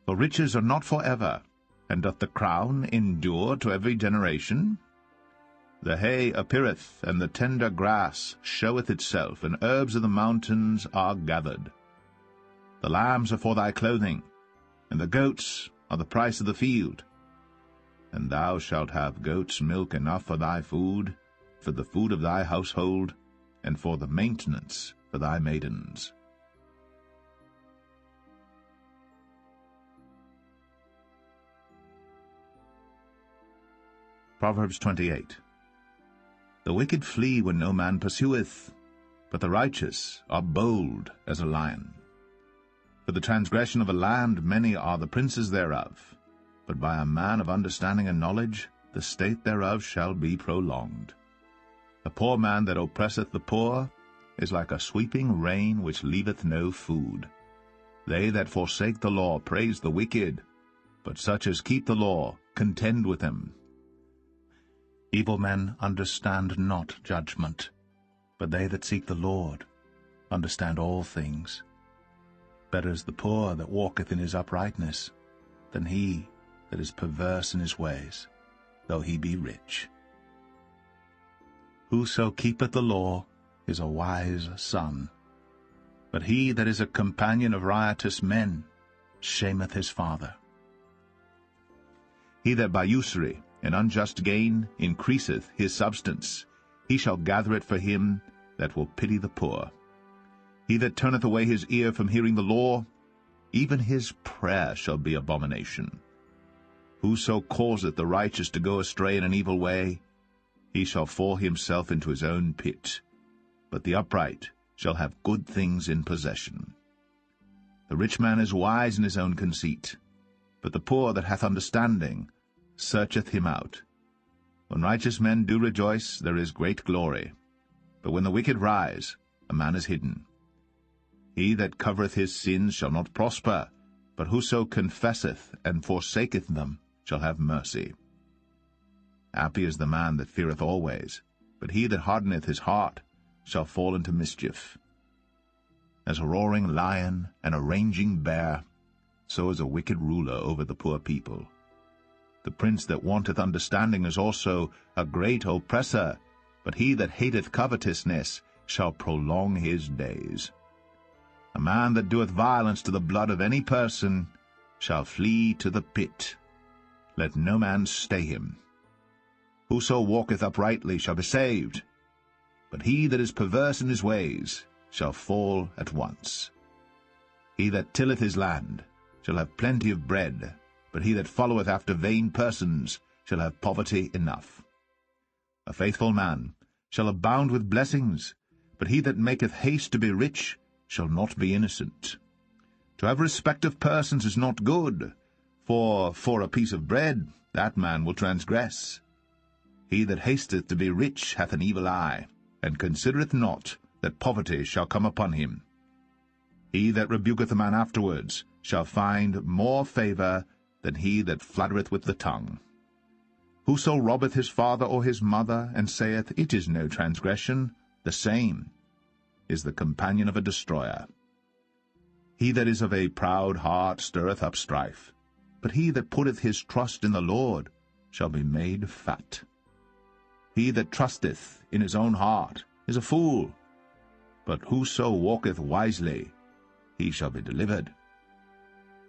For riches are not for ever, and doth the crown endure to every generation? The hay appeareth, and the tender grass showeth itself, and herbs of the mountains are gathered. The lambs are for thy clothing, and the goats are the price of the field. And thou shalt have goats' milk enough for thy food, for the food of thy household, and for the maintenance for thy maidens. Proverbs 28. The wicked flee when no man pursueth, but the righteous are bold as a lion. For the transgression of a land many are the princes thereof, but by a man of understanding and knowledge the state thereof shall be prolonged. A poor man that oppresseth the poor is like a sweeping rain which leaveth no food. They that forsake the law praise the wicked, but such as keep the law contend with them. Evil men understand not judgment, but they that seek the Lord understand all things. Better is the poor that walketh in his uprightness than he that is perverse in his ways, though he be rich. Whoso keepeth the law is a wise son, but he that is a companion of riotous men shameth his father. He that by usury and unjust gain increaseth his substance. He shall gather it for him that will pity the poor. He that turneth away his ear from hearing the law, even his prayer shall be abomination. Whoso causeth the righteous to go astray in an evil way, he shall fall himself into his own pit. But the upright shall have good things in possession. The rich man is wise in his own conceit, but the poor that hath understanding searcheth him out. When righteous men do rejoice, there is great glory. But when the wicked rise, a man is hidden. He that covereth his sins shall not prosper, but whoso confesseth and forsaketh them shall have mercy. Happy is the man that feareth always, but he that hardeneth his heart shall fall into mischief. As a roaring lion and a raging bear, so is a wicked ruler over the poor people. The prince that wanteth understanding is also a great oppressor, but he that hateth covetousness shall prolong his days. A man that doeth violence to the blood of any person shall flee to the pit. Let no man stay him. Whoso walketh uprightly shall be saved, but he that is perverse in his ways shall fall at once. He that tilleth his land shall have plenty of bread, but he that followeth after vain persons shall have poverty enough. A faithful man shall abound with blessings, but he that maketh haste to be rich shall not be innocent. To have respect of persons is not good, for a piece of bread that man will transgress. He that hasteth to be rich hath an evil eye, and considereth not that poverty shall come upon him. He that rebuketh a man afterwards shall find more favour than he that flattereth with the tongue. Whoso robbeth his father or his mother, and saith, It is no transgression, the same is the companion of a destroyer. He that is of a proud heart stirreth up strife, but he that putteth his trust in the Lord shall be made fat. He that trusteth in his own heart is a fool, but whoso walketh wisely, he shall be delivered.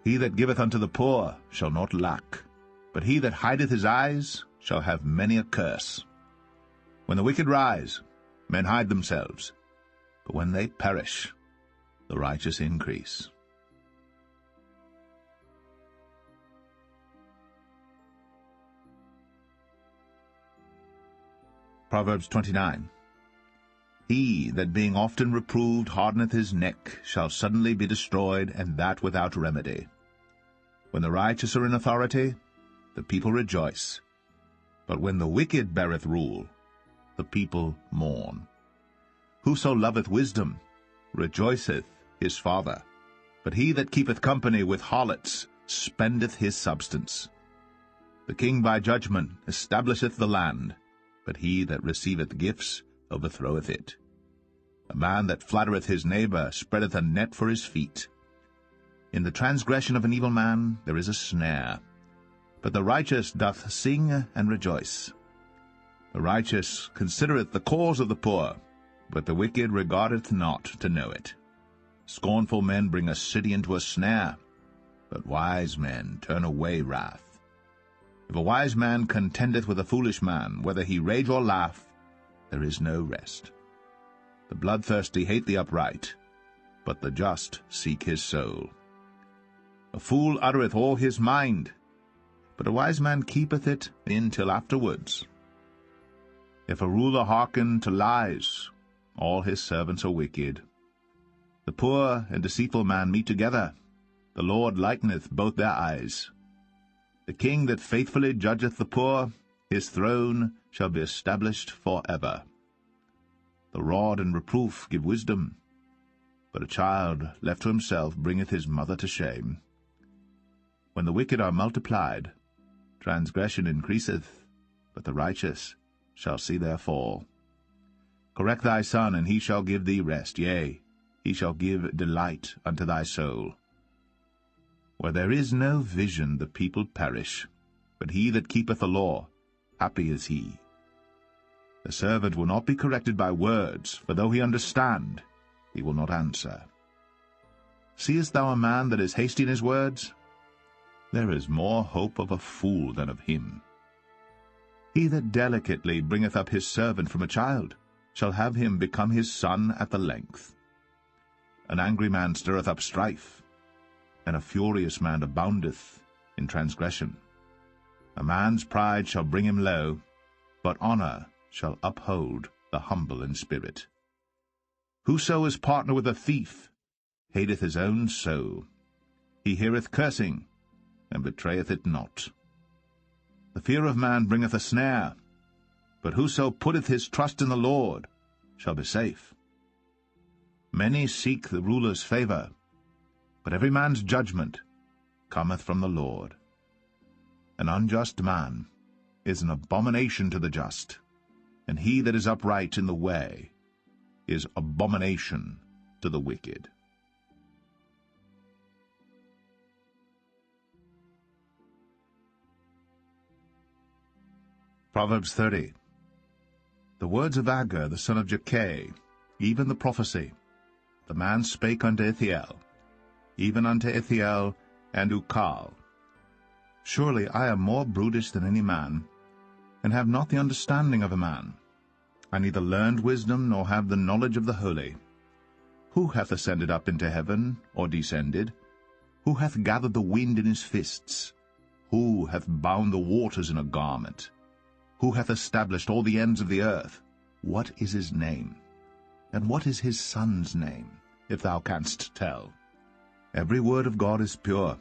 He that giveth unto the poor shall not lack, but he that hideth his eyes shall have many a curse. When the wicked rise, men hide themselves, but when they perish, the righteous increase. Proverbs 29. He that being often reproved hardeneth his neck shall suddenly be destroyed, and that without remedy. When the righteous are in authority, the people rejoice, but when the wicked beareth rule, the people mourn. Whoso loveth wisdom rejoiceth his father, but he that keepeth company with harlots spendeth his substance. The king by judgment establisheth the land, but he that receiveth gifts overthroweth it. A man that flattereth his neighbor spreadeth a net for his feet. In the transgression of an evil man there is a snare, but the righteous doth sing and rejoice. The righteous considereth the cause of the poor, but the wicked regardeth not to know it. Scornful men bring a city into a snare, but wise men turn away wrath. If a wise man contendeth with a foolish man, whether he rage or laugh, there is no rest. The bloodthirsty hate the upright, but the just seek his soul. A fool uttereth all his mind, but a wise man keepeth it in till afterwards. If a ruler hearken to lies, all his servants are wicked. The poor and deceitful man meet together. The Lord lighteneth both their eyes. The king that faithfully judgeth the poor, his throne shall be established for ever. The rod and reproof give wisdom, but a child left to himself bringeth his mother to shame. When the wicked are multiplied, transgression increaseth, but the righteous shall see their fall. Correct thy son, and he shall give thee rest, yea, he shall give delight unto thy soul. Where there is no vision the people perish, but he that keepeth the law, happy is he. The servant will not be corrected by words, for though he understand, he will not answer. Seest thou a man that is hasty in his words? There is more hope of a fool than of him. He that delicately bringeth up his servant from a child shall have him become his son at the length. An angry man stirreth up strife, and a furious man aboundeth in transgression. A man's pride shall bring him low, but honor shall uphold the humble in spirit. Whoso is partner with a thief hateth his own soul. He heareth cursing, and betrayeth it not. The fear of man bringeth a snare, but whoso putteth his trust in the Lord shall be safe. Many seek the ruler's favor, but every man's judgment cometh from the Lord. An unjust man is an abomination to the just, and he that is upright in the way is abomination to the wicked. Proverbs 30. The words of Agur the son of Jakeh, even the prophecy. The man spake unto Ithiel, even unto Ithiel and Ukal. Surely I am more brutish than any man, and have not the understanding of a man. I neither learned wisdom, nor have the knowledge of the holy. Who hath ascended up into heaven, or descended? Who hath gathered the wind in his fists? Who hath bound the waters in a garment? Who hath established all the ends of the earth? What is his name? And what is his son's name, if thou canst tell? Every word of God is pure.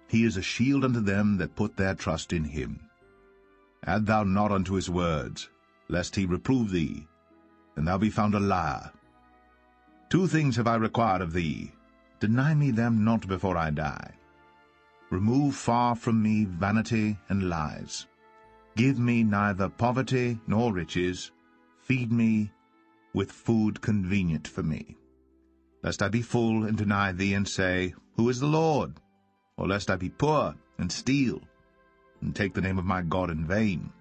He is a shield unto them that put their trust in him. Add thou not unto his words, lest he reprove thee, and thou be found a liar. 2 things have I required of thee. Deny me them not before I die. Remove far from me vanity and lies. Give me neither poverty nor riches. Feed me with food convenient for me. Lest I be full and deny thee, and say, Who is the Lord? Or lest I be poor and steal, and take the name of my God in vain.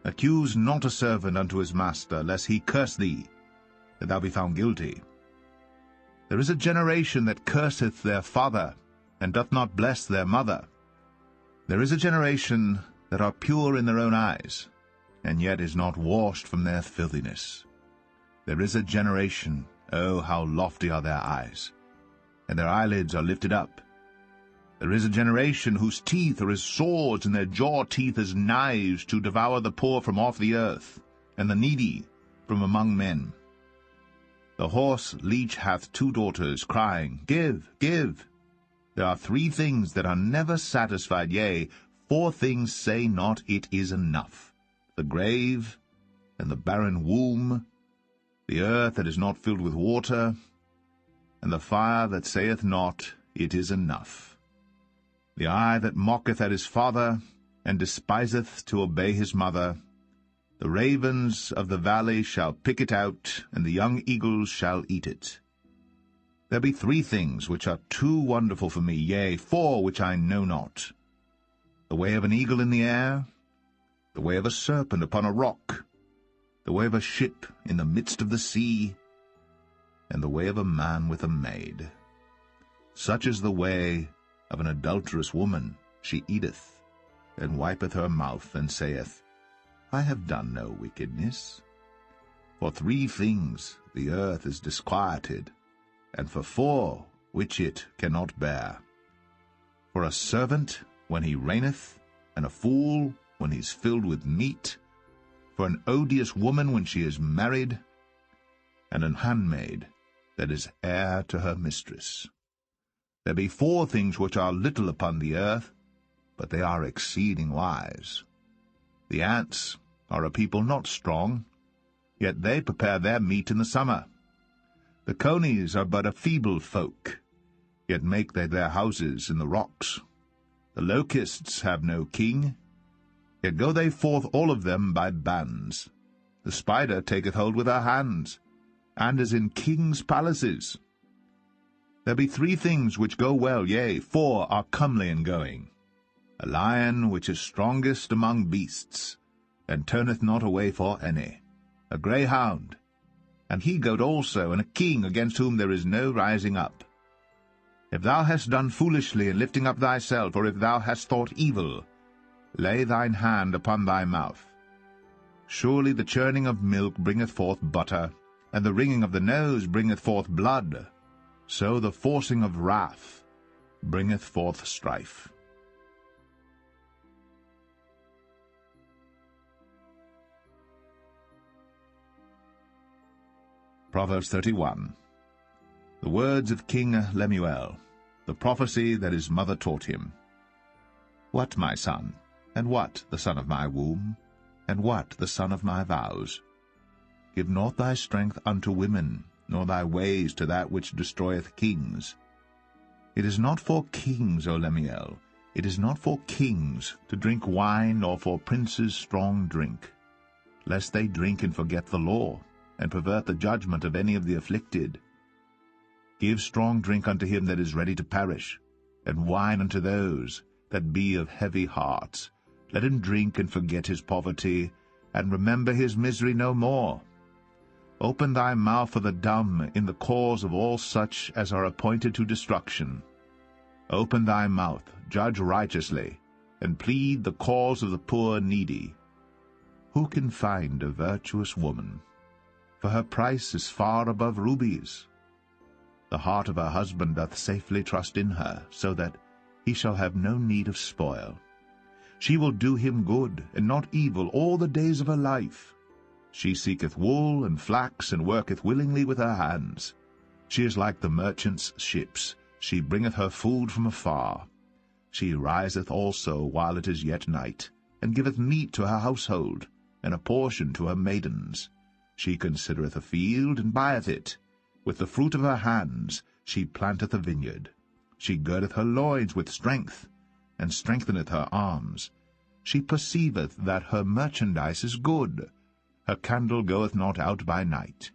Accuse not a servant unto his master, lest he curse thee, that thou be found guilty. There is a generation that curseth their father, and doth not bless their mother. There is a generation that are pure in their own eyes, and yet is not washed from their filthiness. There is a generation, oh, how lofty are their eyes, and their eyelids are lifted up. There is a generation whose teeth are as swords, and their jaw teeth as knives, to devour the poor from off the earth, and the needy from among men. The horse leech hath 2 daughters, crying, Give, give. There are 3 things that are never satisfied, yea, 4 things say not, It is enough. The grave, and the barren womb, the earth that is not filled with water, and the fire that saith not, It is enough. The eye that mocketh at his father, and despiseth to obey his mother. The ravens of the valley shall pick it out, and the young eagles shall eat it. There be 3 things which are too wonderful for me, yea, 4 which I know not. The way of an eagle in the air, the way of a serpent upon a rock, the way of a ship in the midst of the sea, and the way of a man with a maid. Such is the way of an adulterous woman. She eateth, and wipeth her mouth, and saith, I have done no wickedness. For 3 things the earth is disquieted, and for 4 which it cannot bear. For a servant when he reigneth, and a fool when he is filled with meat, for an odious woman when she is married, and an handmaid that is heir to her mistress. There be 4 things which are little upon the earth, but they are exceeding wise. The ants are a people not strong, yet they prepare their meat in the summer. The conies are but a feeble folk, yet make they their houses in the rocks. The locusts have no king, yet go they forth all of them by bands. The spider taketh hold with her hands, and is in kings' palaces. There be 3 things which go well, yea, 4 are comely in going. A lion which is strongest among beasts, and turneth not away for any. A greyhound, and he-goat also, and a king against whom there is no rising up. If thou hast done foolishly in lifting up thyself, or if thou hast thought evil, lay thine hand upon thy mouth. Surely the churning of milk bringeth forth butter, and the wringing of the nose bringeth forth blood. So the forcing of wrath bringeth forth strife. Proverbs 31. The words of King Lemuel, the prophecy that his mother taught him. What, my son, and what the son of my womb, and what the son of my vows? Give not thy strength unto women, nor thy ways to that which destroyeth kings. It is not for kings, O Lemuel, it is not for kings to drink wine, nor for princes strong drink, lest they drink and forget the law, and pervert the judgment of any of the afflicted. Give strong drink unto him that is ready to perish, and wine unto those that be of heavy hearts. Let him drink and forget his poverty, and remember his misery no more. Open thy mouth for the dumb in the cause of all such as are appointed to destruction. Open thy mouth, judge righteously, and plead the cause of the poor needy. Who can find a virtuous woman? For her price is far above rubies. The heart of her husband doth safely trust in her, so that he shall have no need of spoil. She will do him good, and not evil, all the days of her life. She seeketh wool and flax, and worketh willingly with her hands. She is like the merchant's ships. She bringeth her food from afar. She riseth also while it is yet night, and giveth meat to her household, and a portion to her maidens. She considereth a field, and buyeth it. With the fruit of her hands she planteth a vineyard. She girdeth her loins with strength, and strengtheneth her arms. She perceiveth that her merchandise is good. Her candle goeth not out by night.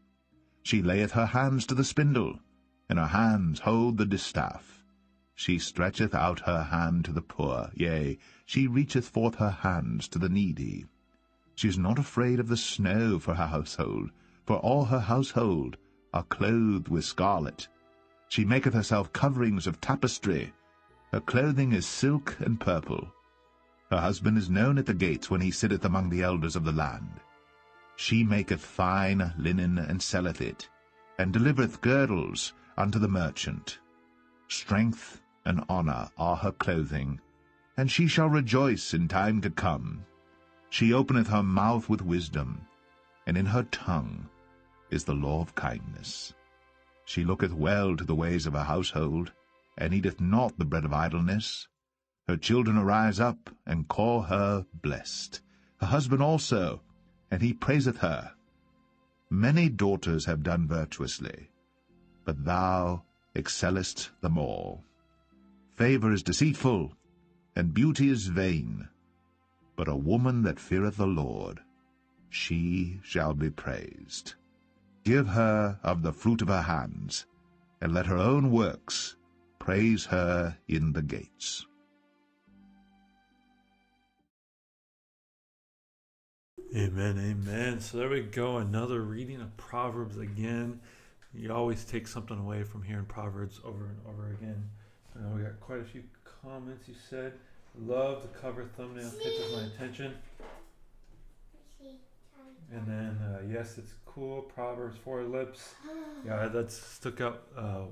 She layeth her hands to the spindle, and her hands hold the distaff. She stretcheth out her hand to the poor, yea, she reacheth forth her hands to the needy. She is not afraid of the snow for her household, for all her household are clothed with scarlet. She maketh herself coverings of tapestry. Her clothing is silk and purple. Her husband is known at the gates when he sitteth among the elders of the land. She maketh fine linen, and selleth it, and delivereth girdles unto the merchant. Strength and honor are her clothing, and she shall rejoice in time to come. She openeth her mouth with wisdom, and in her tongue is the law of kindness. She looketh well to the ways of her household, and eateth not the bread of idleness. Her children arise up, and call her blessed, her husband also, and he praiseth her. Many daughters have done virtuously, but thou excellest them all. Favor is deceitful, and beauty is vain, but a woman that feareth the Lord, she shall be praised. Give her of the fruit of her hands, and let her own works praise her in the gates. Amen, amen. So there we go, another reading of Proverbs again. You always take something away from hearing Proverbs over and over again. We got quite a few comments. You said, love the cover thumbnail, catches my attention. And then, yes, it's cool. Proverbs 4 lips. Yeah, that stuck out.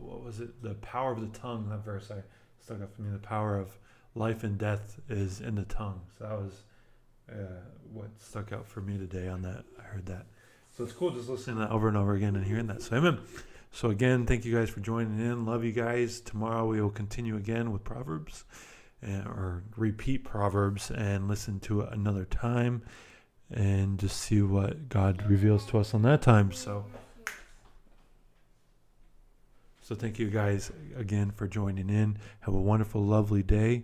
What was it? The power of the tongue. That verse stuck out for me. The power of life and death is in the tongue. So that was what stuck out for me today on that. I heard that. So it's cool just listening to that over and over again and hearing that. So amen. So again, thank you guys for joining in. Love you guys. Tomorrow we will continue again with Proverbs, or repeat Proverbs and listen to it another time and just see what God reveals to us on that time. So thank you guys again for joining in. Have a wonderful, lovely day.